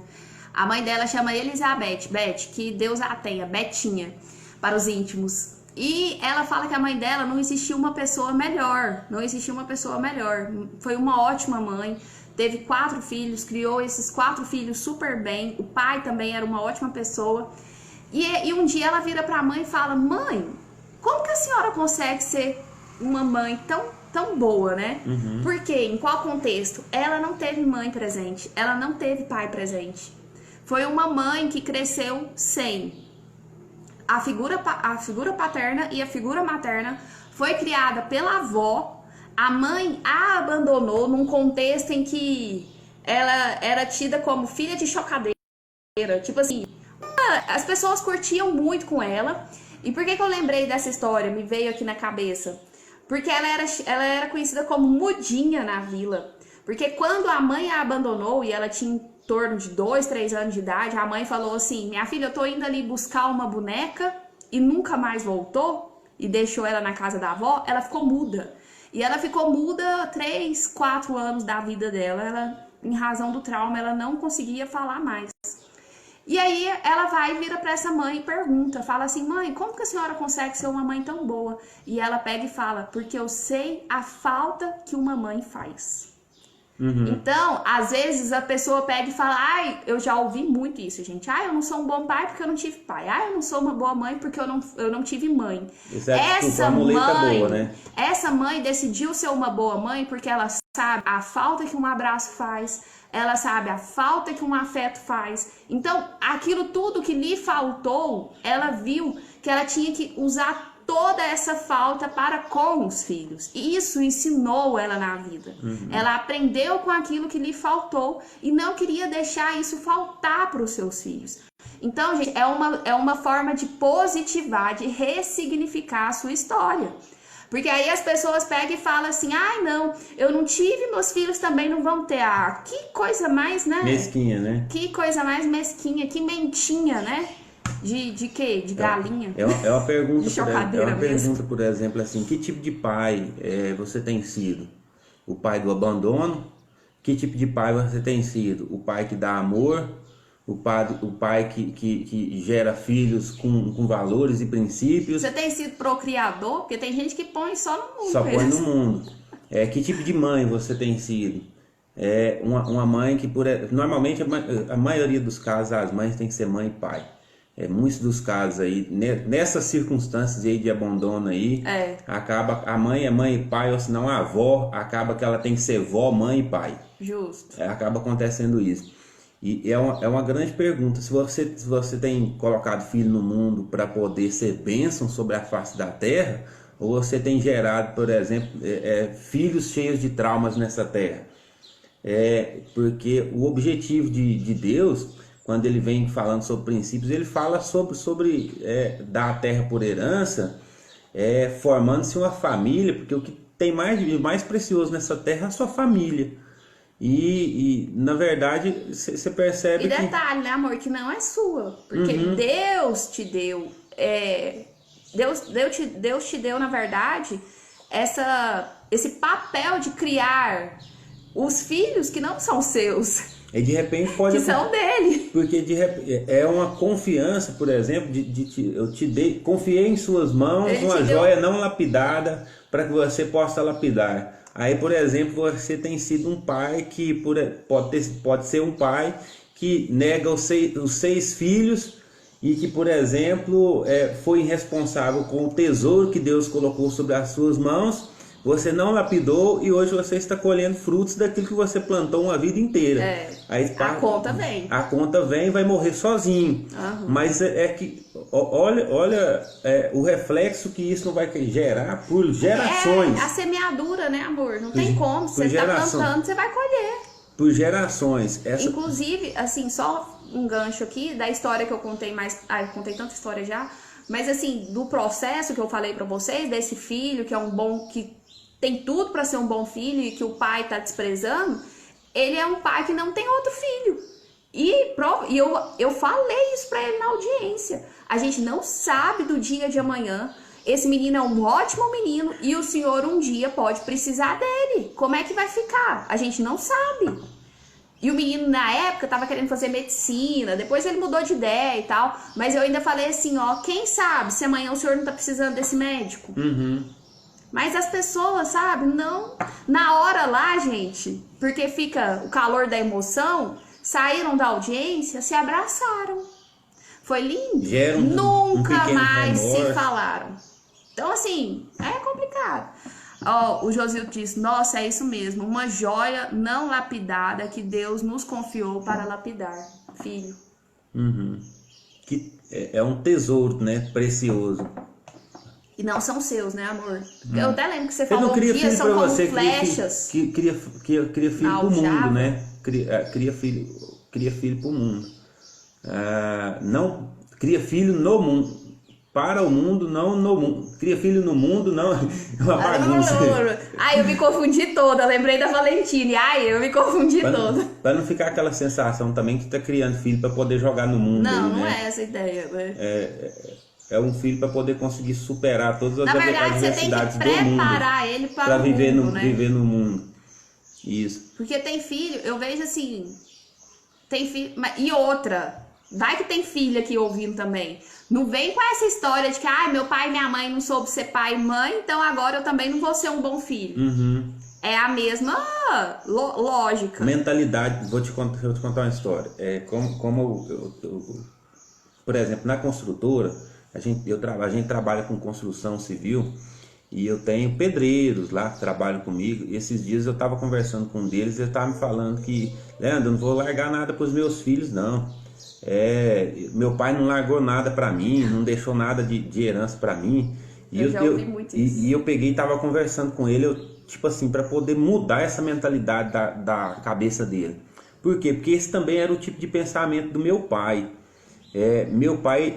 S1: A mãe dela chama Elizabeth, Beth, que Deus a tenha, Betinha, para os íntimos. E ela fala que a mãe dela não existia uma pessoa melhor. Não existia uma pessoa melhor. Foi uma ótima mãe. Teve 4 filhos, criou esses 4 filhos super bem. O pai também era uma ótima pessoa. E um dia ela vira para a mãe e fala: mãe, como que a senhora consegue ser uma mãe tão boa, né? Porque, em qual contexto? Ela não teve mãe presente, ela não teve pai presente. Foi uma mãe que cresceu sem a figura paterna e a figura materna. Foi criada pela avó. A mãe a abandonou num contexto em que ela era tida como filha de chocadeira. Tipo assim, as pessoas curtiam muito com ela. E por que eu lembrei dessa história? Me veio aqui na cabeça. Porque ela era conhecida como mudinha na vila. Porque quando a mãe a abandonou e ela tinha em torno de 2, 3 anos de idade, a mãe falou assim: minha filha, eu tô indo ali buscar uma boneca, e nunca mais voltou, e deixou ela na casa da avó. Ela ficou muda. E ela ficou muda 3, 4 anos da vida dela. Ela, em razão do trauma, ela não conseguia falar mais. E aí ela vai e vira pra essa mãe e pergunta, fala assim: mãe, como que a senhora consegue ser uma mãe tão boa? E ela pega e fala: porque eu sei a falta que uma mãe faz. Então, às vezes a pessoa pega e fala: ai, eu já ouvi muito isso, gente. Ai, eu não sou um bom pai porque eu não tive pai. Ai, eu não sou uma boa mãe porque eu não tive mãe. Essa mãe decidiu ser uma boa mãe porque ela sabe a falta que um abraço faz. Ela sabe a falta que um afeto faz. Então, aquilo tudo que lhe faltou, ela viu que ela tinha que usar toda essa falta para com os filhos. E isso ensinou ela na vida. Ela aprendeu com aquilo que lhe faltou e não queria deixar isso faltar para os seus filhos. Então, gente, é uma forma de positivar, de ressignificar a sua história. Porque aí as pessoas pegam e falam assim: ai, não, eu não tive, meus filhos também não vão ter. Ah, que coisa mais, né?
S2: Mesquinha, né?
S1: Que coisa mais mesquinha, que mentinha, né? De quê? De galinha?
S2: É uma pergunta,
S1: de chocadeira
S2: pergunta, por exemplo, assim: que tipo de pai você tem sido? O pai do abandono? Que tipo de pai você tem sido? O pai que dá amor? O pai que gera filhos com valores e princípios?
S1: Você tem sido procriador? Porque tem gente que põe só no mundo.
S2: Só põe no mundo. Que tipo de mãe você tem sido? Uma mãe que, normalmente, a maioria dos casos, as mães têm que ser mãe e pai. Muitos dos casos aí, nessas circunstâncias aí de abandono aí, acaba a mãe é mãe e pai, ou senão a avó, acaba que ela tem que ser vó, mãe e pai.
S1: Justo.
S2: Acaba acontecendo isso. E é uma grande pergunta, se você tem colocado filho no mundo para poder ser bênção sobre a face da terra, ou você tem gerado, por exemplo, filhos cheios de traumas nessa terra. Porque o objetivo de Deus, quando ele vem falando sobre princípios, ele fala sobre dar a terra por herança, formando-se uma família, porque o que tem mais precioso nessa terra é a sua família. E na verdade, você percebe
S1: que... E detalhe, né, amor, que não é sua, porque Deus te deu, Deus te deu, na verdade, esse papel de criar os filhos que não são seus.
S2: E de repente pode...
S1: que são dele.
S2: Porque é uma confiança, por exemplo, confiei em suas mãos uma joia não lapidada para que você possa lapidar. Aí, por exemplo, você tem sido um pai que pode ser um pai que nega os 6 filhos e que, por exemplo, foi irresponsável com o tesouro que Deus colocou sobre as suas mãos. Você não lapidou e hoje você está colhendo frutos daquilo que você plantou uma vida inteira. Aí,
S1: a conta vem.
S2: A conta vem e vai morrer sozinho. Mas que olha o reflexo que isso não vai gerar por gerações.
S1: A semeadura, né, amor? Não tem como. Você está plantando, você vai colher.
S2: Por gerações.
S1: Inclusive, assim, só um gancho aqui da história que eu contei mais. Eu contei tanta história já. Mas assim, do processo que eu falei pra vocês, desse filho que é que tem tudo para ser um bom filho e que o pai tá desprezando, ele é um pai que não tem outro filho. E eu falei isso para ele na audiência. A gente não sabe do dia de amanhã. Esse menino é um ótimo menino e o senhor um dia pode precisar dele. Como é que vai ficar? A gente não sabe. E o menino na época tava querendo fazer medicina, depois ele mudou de ideia e tal. Mas eu ainda falei assim, quem sabe se amanhã o senhor não tá precisando desse médico? Mas as pessoas, sabe, não... Na hora lá, gente, porque fica o calor da emoção, saíram da audiência, se abraçaram. Foi lindo. Nunca mais se falaram. Então, assim, é complicado. O Josildo disse, nossa, é isso mesmo, uma joia não lapidada que Deus nos confiou para lapidar. Filho.
S2: Que é um tesouro, né, precioso.
S1: E não são seus, né, amor? Eu até lembro que você falou que são como flechas.
S2: Cria filho pro mundo, né? Cria filho pro mundo. Não cria filho no mundo. Para o mundo, não no mundo. Cria filho no mundo, não. É uma bagunça.
S1: Eu me confundi toda. Lembrei da Valentine. Eu me confundi toda.
S2: Para não ficar aquela sensação também que tu tá criando filho para poder jogar no mundo.
S1: Não é essa a ideia, né?
S2: É um filho para poder conseguir superar todas as adversidades do mundo.
S1: Na verdade, você tem que preparar ele para o mundo, né?
S2: Viver no mundo. Isso.
S1: Porque tem filho, eu vejo assim, tem filho, e outra, vai que tem filho aqui ouvindo também. Não vem com essa história de que, meu pai e minha mãe não soube ser pai e mãe, então agora eu também não vou ser um bom filho. É a mesma lógica.
S2: Mentalidade, vou te contar uma história. Por exemplo, na construtora, a gente trabalha com construção civil e eu tenho pedreiros lá que trabalham comigo. E esses dias eu estava conversando com um deles e ele estava me falando que, Leandro, eu não vou largar nada para os meus filhos, não. Meu pai não largou nada para mim, não deixou nada de herança para mim.
S1: E eu já ouvi muito isso.
S2: E eu peguei e estava conversando com ele, tipo assim, para poder mudar essa mentalidade da cabeça dele. Por quê? Porque esse também era o tipo de pensamento do meu pai. Meu pai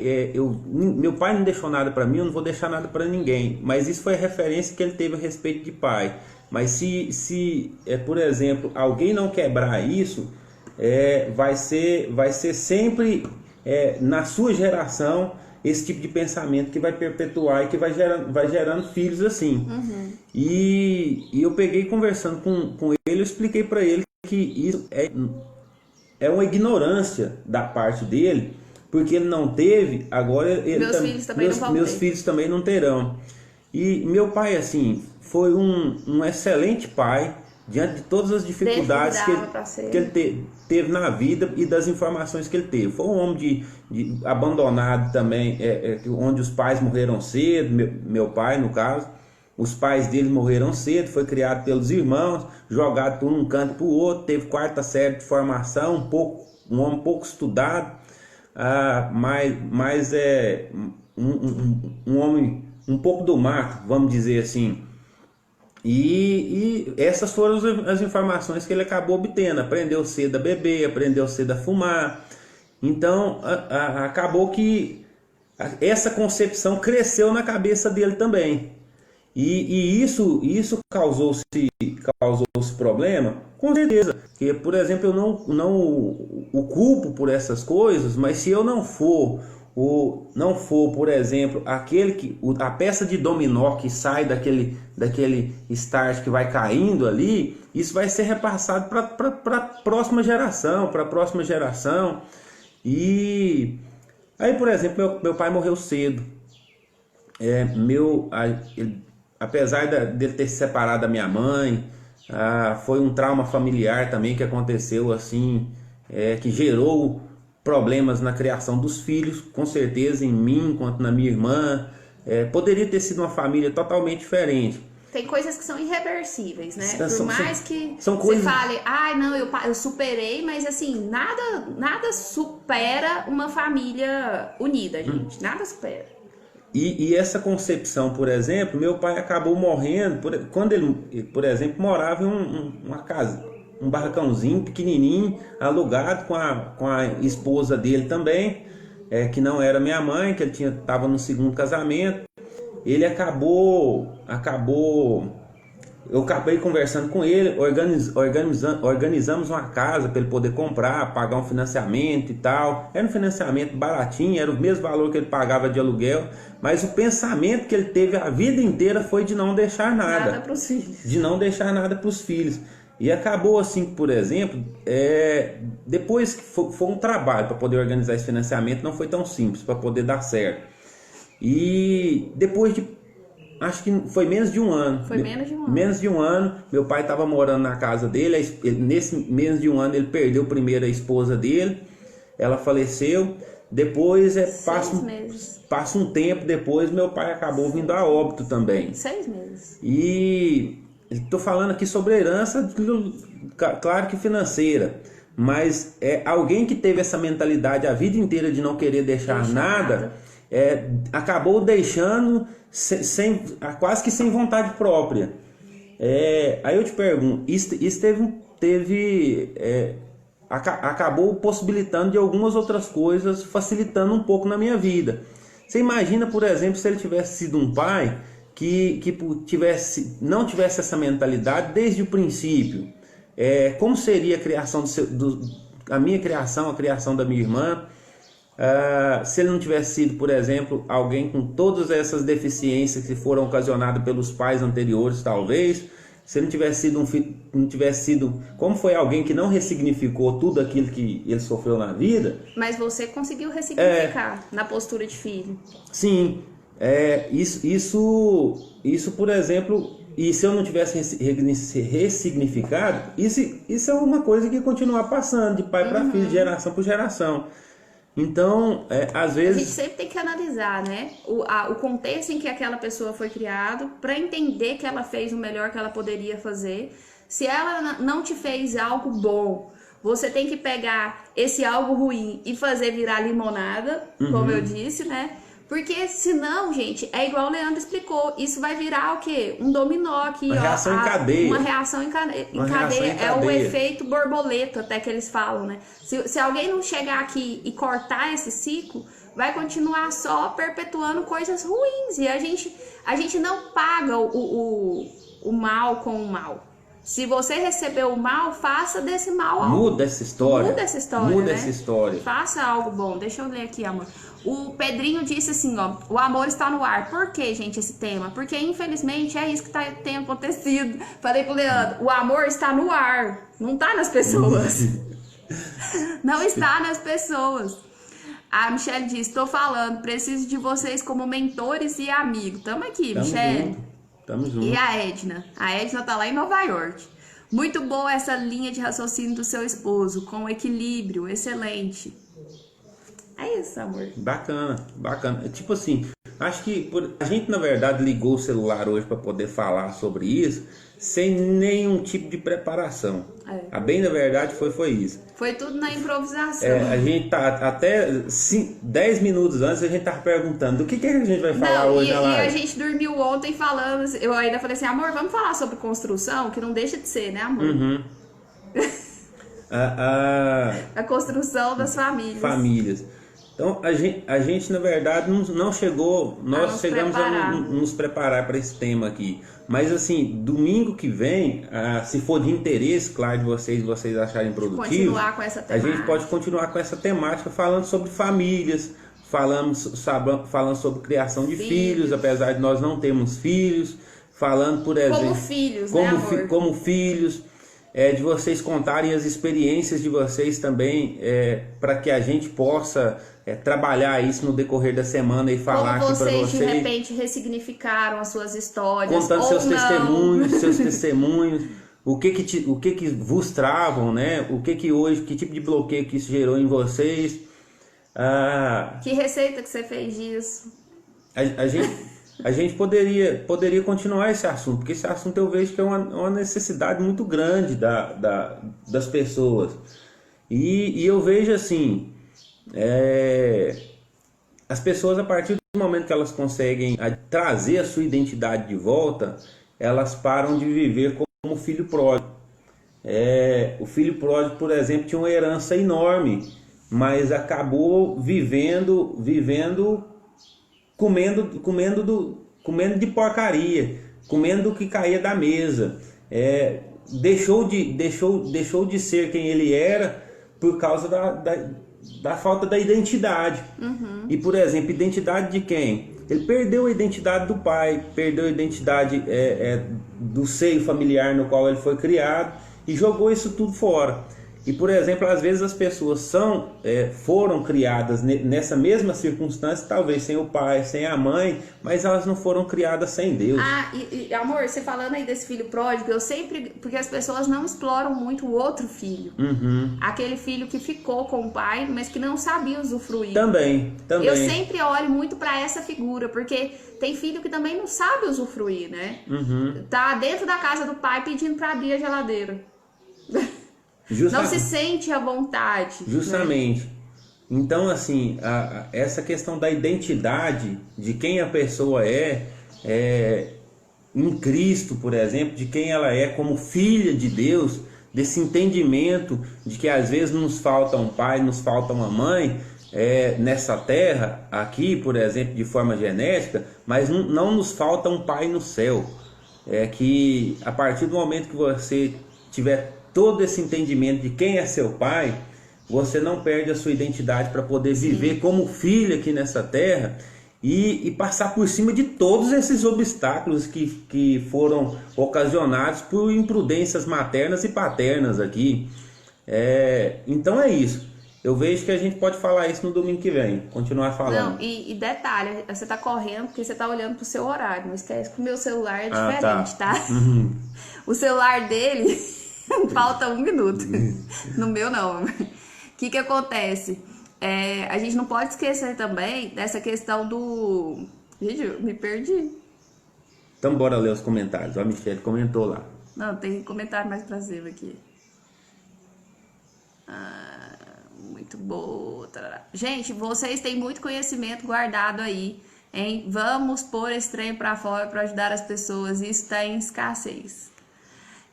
S2: não deixou nada para mim, eu não vou deixar nada para ninguém. Mas isso foi a referência que ele teve a respeito de pai. Mas se por exemplo, alguém não quebrar isso, vai ser sempre na sua geração esse tipo de pensamento que vai perpetuar e que vai gerando filhos assim. E eu peguei conversando com ele, eu expliquei para ele que isso é uma ignorância da parte dele, porque ele não teve, agora meus filhos também não terão. E meu pai, assim, foi um excelente pai, diante de todas as dificuldades que ele teve na vida e das informações que ele teve. Foi um homem de abandonado também, onde os pais morreram cedo, meu pai no caso. Os pais dele morreram cedo, foi criado pelos irmãos, jogado por um canto para o outro, teve 4ª série de formação, um homem pouco estudado, mas é um homem um pouco do mato, vamos dizer assim. E essas foram as informações que ele acabou obtendo. Aprendeu cedo a beber, aprendeu cedo a fumar. Então acabou que essa concepção cresceu na cabeça dele também. E isso causou-se problema, com certeza. Porque, por exemplo, eu não o culpo por essas coisas, mas se eu não for, por exemplo, a peça de dominó que sai daquele start que vai caindo ali, isso vai ser repassado para a próxima geração. E aí, por exemplo, meu pai morreu cedo. Apesar dele ter se separado da minha mãe, foi um trauma familiar também que aconteceu assim, que gerou problemas na criação dos filhos, com certeza em mim, quanto na minha irmã. Poderia ter sido uma família totalmente diferente.
S1: Tem coisas que são irreversíveis, né? Por mais que você fale, não, eu superei, mas assim, nada supera uma família unida, gente. Nada supera.
S2: E essa concepção, por exemplo, meu pai acabou morrendo quando ele, por exemplo, morava em uma casa, um barracãozinho pequenininho, alugado com a esposa dele também, que não era minha mãe, que ele estava no 2º casamento. Ele eu acabei conversando com ele, organizamos uma casa para ele poder comprar, pagar um financiamento e tal. Era um financiamento baratinho, era o mesmo valor que ele pagava de aluguel, mas o pensamento que ele teve a vida inteira foi de não deixar nada
S1: para os filhos.
S2: De não deixar nada para os filhos. E acabou assim, por exemplo, depois que foi um trabalho para poder organizar esse financiamento, não foi tão simples para poder dar certo. E depois acho que foi menos de um ano. Menos de um ano, meu pai estava morando na casa dele. Nesse menos de um ano ele perdeu primeiro a esposa dele. Ela faleceu. Depois passa um tempo depois, meu pai acabou vindo a óbito também.
S1: 6 meses.
S2: E estou falando aqui sobre herança, claro que financeira. Mas alguém que teve essa mentalidade a vida inteira de não querer deixar nada. Acabou deixando quase que sem vontade própria. Aí eu te pergunto, isso acabou possibilitando de algumas outras coisas, facilitando um pouco na minha vida. Você imagina, por exemplo, se ele tivesse sido um pai que não tivesse essa mentalidade desde o princípio. Como seria a criação a minha criação, a criação da minha irmã? Se ele não tivesse sido, por exemplo, alguém com todas essas deficiências que foram ocasionadas pelos pais anteriores, talvez, se ele não tivesse sido, como foi alguém que não ressignificou tudo aquilo que ele sofreu na vida.
S1: Mas você conseguiu ressignificar na postura de filho.
S2: Sim, isso, por exemplo, e se eu não tivesse ressignificado, isso é uma coisa que continua passando de pai para filho, de geração por geração. Então, às vezes... A gente
S1: sempre tem que analisar, né? O contexto em que aquela pessoa foi criada para entender que ela fez o melhor que ela poderia fazer. Se ela não te fez algo bom, você tem que pegar esse algo ruim e fazer virar limonada, como eu disse, né? Porque senão, gente, é igual o Leandro explicou, isso vai virar o quê? Um dominó aqui,
S2: uma reação em cadeia.
S1: Uma reação em cadeia. É o efeito borboleta, até que eles falam, né? Se alguém não chegar aqui e cortar esse ciclo, vai continuar só perpetuando coisas ruins. E a gente não paga o mal com o mal. Se você recebeu o mal, faça desse mal algo.
S2: Muda essa história.
S1: Muda essa história. Faça algo bom. Deixa eu ler aqui, amor. O Pedrinho disse assim, ó, o amor está no ar. Por que, gente, esse tema? Porque, infelizmente, é isso que tem acontecido. Falei pro Leandro, o amor está no ar, não está nas pessoas. Não está nas pessoas. A Michelle diz, estou falando, preciso de vocês como mentores e amigos. Tamo aqui, Michelle.
S2: Tamo junto.
S1: E a Edna? A Edna tá lá em Nova York. Muito boa essa linha de raciocínio do seu esposo, com equilíbrio, excelente. É isso, amor.
S2: Bacana, bacana. Tipo assim, acho que a gente na verdade ligou o celular hoje para poder falar sobre isso sem nenhum tipo de preparação. A bem da verdade foi isso.
S1: Foi tudo na improvisação.
S2: A gente tá até 10 minutos antes a gente tava perguntando do que a gente vai falar hoje na live.
S1: E a gente dormiu ontem falando, eu ainda falei assim, amor, vamos falar sobre construção, que não deixa de ser, né, amor?
S2: Uhum.
S1: A construção das famílias.
S2: Famílias. Então a gente na verdade não chegou, nós chegamos a nos preparar para esse tema aqui. Mas assim, domingo que vem, se for de interesse, claro, de vocês acharem produtivo,
S1: continuar com essa temática.
S2: A gente pode continuar com essa temática falando sobre famílias, falando sobre criação de filhos, apesar de nós não termos filhos, falando, por exemplo,
S1: como filhos, né, amor?
S2: Como filhos. De vocês contarem as experiências de vocês também, para que a gente possa trabalhar isso no decorrer da semana e falar
S1: como
S2: aqui para vocês.
S1: De repente ressignificaram as suas histórias,
S2: contando seus testemunhos, o que vos travam, né? Que tipo de bloqueio que isso gerou em vocês.
S1: Que receita que você fez disso?
S2: A gente poderia continuar esse assunto, porque esse assunto eu vejo que é uma necessidade muito grande das pessoas. E eu vejo assim, as pessoas, a partir do momento que elas conseguem trazer a sua identidade de volta, elas param de viver como filho pródigo. O filho pródigo, por exemplo, tinha uma herança enorme, mas acabou vivendo comendo de porcaria, comendo o que caía da mesa, deixou de ser quem ele era por causa da falta da identidade.
S1: Uhum.
S2: E, por exemplo, identidade de quem? Ele perdeu a identidade do pai, perdeu a identidade do seio familiar no qual ele foi criado e jogou isso tudo fora. E, por exemplo, às vezes as pessoas foram criadas nessa mesma circunstância, talvez sem o pai, sem a mãe, mas elas não foram criadas sem Deus.
S1: Amor, você falando aí desse filho pródigo, porque as pessoas não exploram muito o outro filho.
S2: Uhum.
S1: Aquele filho que ficou com o pai, mas que não sabia usufruir.
S2: Também.
S1: Eu sempre olho muito pra essa figura, porque tem filho que também não sabe usufruir, né?
S2: Uhum.
S1: Tá dentro da casa do pai pedindo pra abrir a geladeira. Não se sente à vontade.
S2: Justamente. Né? Então, assim, essa questão da identidade, de quem a pessoa em Cristo, por exemplo, de quem ela é como filha de Deus, desse entendimento de que às vezes nos falta um pai, nos falta uma mãe, nessa terra, aqui, por exemplo, de forma genética, mas não nos falta um pai no céu. Que a partir do momento que você tiver todo esse entendimento de quem é seu pai, você não perde a sua identidade para poder viver como filho aqui nessa terra e passar por cima de todos esses obstáculos que foram ocasionados por imprudências maternas e paternas aqui. Então é isso. Eu vejo que a gente pode falar isso no domingo que vem, continuar falando.
S1: Não, e detalhe, você tá correndo porque você tá olhando pro seu horário, não esquece que o meu celular é diferente, tá?
S2: Uhum.
S1: O celular dele... falta 1 minuto. No meu não. O que acontece? A gente não pode esquecer também dessa questão do... Gente, eu me perdi.
S2: Então bora ler os comentários. A Michelle comentou lá.
S1: Não, tem comentário mais pra cima aqui. Muito boa. Gente, vocês têm muito conhecimento guardado aí, hein? Vamos pôr esse trem pra fora pra ajudar as pessoas. Isso tá em escassez.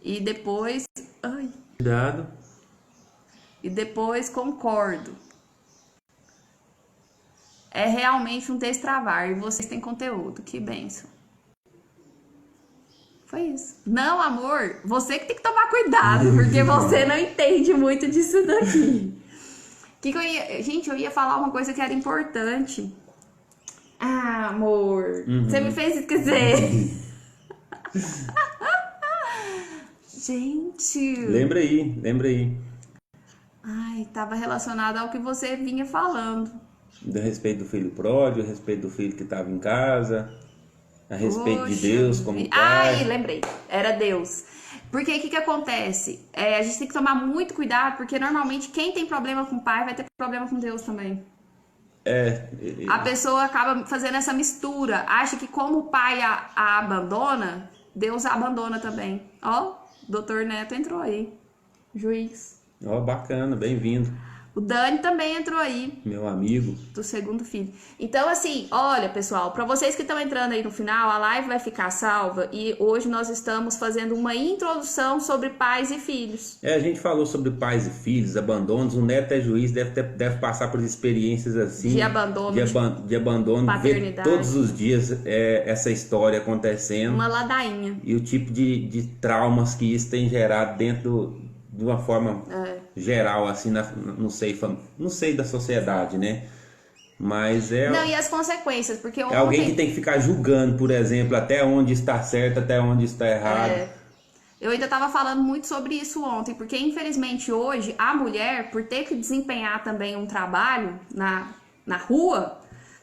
S1: E depois... Ai.
S2: Cuidado.
S1: E depois concordo. É realmente um destravar. E vocês têm conteúdo. Que bênção. Foi isso. Não, amor. Você que tem que tomar cuidado. Porque você não entende muito disso daqui. Gente, eu ia falar uma coisa que era importante. Amor.
S2: Uhum.
S1: Você me fez esquecer. Gente.
S2: Lembra aí.
S1: Ai, tava relacionado ao que você vinha falando.
S2: A respeito do filho pródigo, a respeito do filho que estava em casa, a respeito de Deus como pai.
S1: Ai, lembrei. Era Deus. Porque o que acontece? A gente tem que tomar muito cuidado, porque normalmente quem tem problema com o pai vai ter problema com Deus também. A pessoa acaba fazendo essa mistura, acha que como o pai a abandona, Deus a abandona também. Ó, doutor Neto entrou aí, juiz.
S2: Ó, bacana, bem-vindo.
S1: O Dani também entrou aí.
S2: Meu amigo.
S1: Do segundo filho. Então, assim, olha, pessoal, para vocês que estão entrando aí no final, a live vai ficar salva e hoje nós estamos fazendo uma introdução sobre pais e filhos.
S2: A gente falou sobre pais e filhos, abandonos. O Neto é juiz, deve passar por experiências assim.
S1: De abandono.
S2: De abandono.
S1: Paternidade.
S2: Ver todos os dias essa história acontecendo.
S1: Uma ladainha.
S2: E o tipo de traumas que isso tem gerado dentro de uma forma geral, assim, não sei da sociedade, né? Mas
S1: Não, e as consequências, porque ontem...
S2: É alguém que tem que ficar julgando, por exemplo, até onde está certo, até onde está errado.
S1: Eu ainda estava falando muito sobre isso ontem, porque infelizmente hoje a mulher, por ter que desempenhar também um trabalho na rua,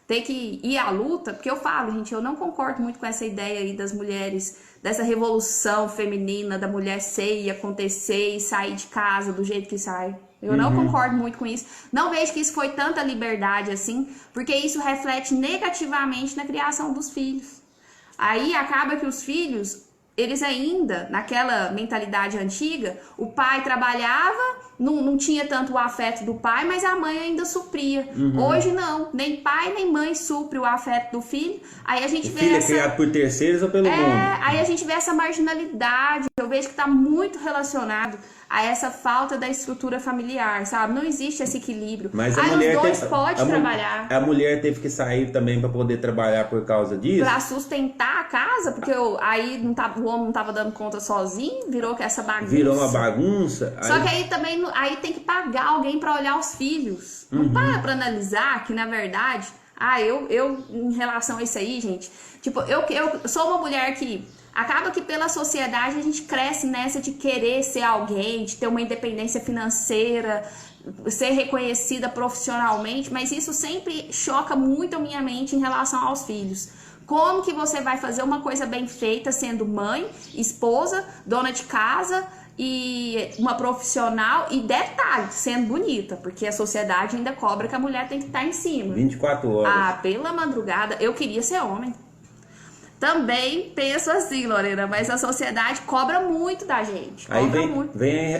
S1: ter que ir à luta, porque eu falo, gente, eu não concordo muito com essa ideia aí das mulheres, dessa revolução feminina, da mulher ser e acontecer e sair de casa do jeito que sai. Eu não concordo muito com isso. Não vejo que isso foi tanta liberdade assim, porque isso reflete negativamente na criação dos filhos. Aí acaba que os filhos, eles ainda, naquela mentalidade antiga, o pai trabalhava, não tinha tanto o afeto do pai, mas a mãe ainda supria. Hoje não, nem pai nem mãe supre o afeto do filho. Aí a gente vê
S2: filho é criado por terceiros ou pelo mundo?
S1: Aí a gente vê essa marginalidade, eu vejo que está muito relacionado a essa falta da estrutura familiar, sabe? Não existe esse equilíbrio.
S2: Mas a mulher
S1: os dois podem trabalhar.
S2: A mulher teve que sair também para poder trabalhar por causa disso?
S1: Para sustentar a casa, porque aí o homem não estava dando conta sozinho, virou essa bagunça.
S2: Virou uma bagunça.
S1: Só que aí também aí tem que pagar alguém para olhar os filhos. Não para analisar que, na verdade, eu em relação a isso aí, gente, tipo, eu sou uma mulher que acaba que pela sociedade a gente cresce nessa de querer ser alguém, de ter uma independência financeira, ser reconhecida profissionalmente, mas isso sempre choca muito a minha mente em relação aos filhos. Como que você vai fazer uma coisa bem feita sendo mãe, esposa, dona de casa e uma profissional e detalhe, sendo bonita, porque a sociedade ainda cobra que a mulher tem que estar em cima.
S2: 24 horas.
S1: Pela madrugada, eu queria ser homem. Também penso assim, Lorena, mas a sociedade cobra muito da gente.
S2: Aí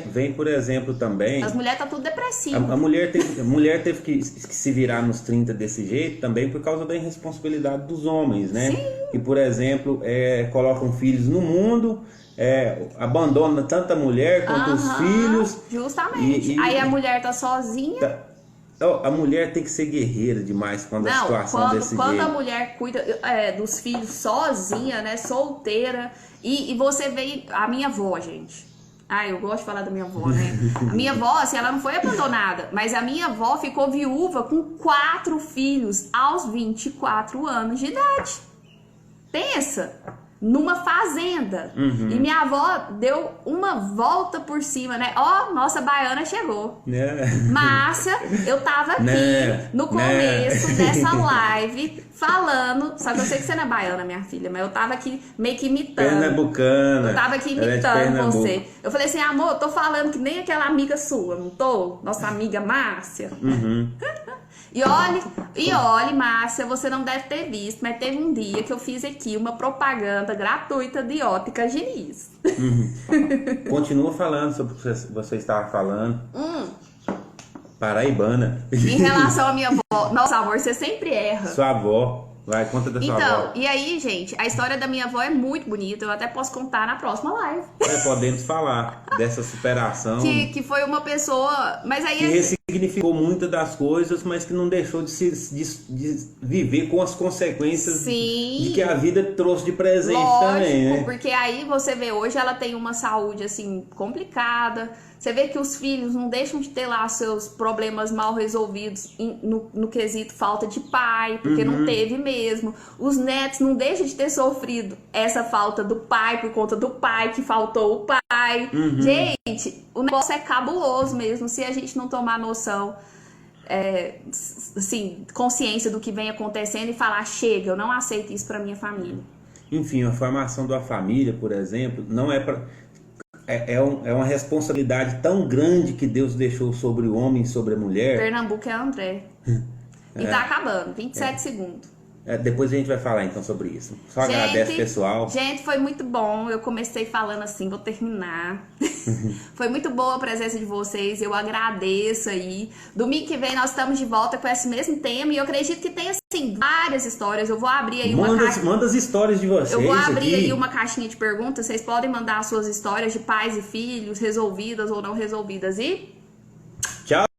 S2: vem, por exemplo, também...
S1: As mulheres tá tudo depressivo.
S2: A mulher teve que se virar nos 30 desse jeito também por causa da irresponsabilidade dos homens, né?
S1: Sim.
S2: Que, por exemplo, colocam filhos no mundo, abandona tanto a mulher quanto os filhos.
S1: Justamente. Aí a mulher tá sozinha...
S2: A mulher tem que ser guerreira demais quando a situação desse jeito.
S1: Quando a mulher cuida dos filhos sozinha, né, solteira, e você vê a minha avó, gente. Eu gosto de falar da minha avó, né? A minha avó, assim, ela não foi abandonada, mas a minha avó ficou viúva com 4 filhos aos 24 anos de idade. Pensa! Numa fazenda. E minha avó deu uma volta por cima, né? Nossa baiana chegou. Márcia, eu tava aqui no começo dessa live falando. Só que eu sei que você não é baiana, minha filha, mas eu tava aqui meio que imitando.
S2: Pernambucana.
S1: Eu tava aqui imitando você. Eu falei assim, amor, eu tô falando que nem aquela amiga sua, não tô? Nossa amiga Márcia. E olhe, Márcia, você não deve ter visto, mas teve um dia que eu fiz aqui uma propaganda gratuita de Ótica Diniz.
S2: Continua falando sobre o que você estava falando. Paraibana.
S1: Em relação à minha avó. Nossa, amor, você sempre erra.
S2: Sua avó. Vai, conta da sua avó.
S1: Então, e aí, gente, a história da minha avó é muito bonita. Eu até posso contar na próxima live.
S2: Podemos falar dessa superação.
S1: Que foi uma pessoa... Mas aí...
S2: Que ressignificou muitas das coisas, mas que não deixou de viver com as consequências de que a vida trouxe de presente. Lógico, também, né?
S1: Porque aí você vê, hoje ela tem uma saúde, assim, complicada. Você vê que os filhos não deixam de ter lá seus problemas mal resolvidos no quesito falta de pai, porque não teve mesmo. Os netos não deixam de ter sofrido essa falta do pai por conta do pai que faltou o pai. Gente, o negócio é cabuloso mesmo se a gente não tomar noção, assim, consciência do que vem acontecendo e falar, chega, eu não aceito isso pra minha família.
S2: Enfim, a formação da família, por exemplo, não é para... é uma responsabilidade tão grande que Deus deixou sobre o homem e sobre a mulher.
S1: Pernambuco é André. E tá acabando, 27 segundos.
S2: Depois a gente vai falar então sobre isso. Só agradece, pessoal.
S1: Gente, foi muito bom. Eu comecei falando assim, vou terminar. Foi muito boa a presença de vocês. Eu agradeço aí. Domingo que vem nós estamos de volta com esse mesmo tema. E eu acredito que tem, assim, várias histórias. Eu vou abrir aí uma caixinha.
S2: Manda as histórias de vocês.
S1: Eu vou abrir
S2: aqui
S1: aí uma caixinha de perguntas. Vocês podem mandar as suas histórias de pais e filhos, resolvidas ou não resolvidas. E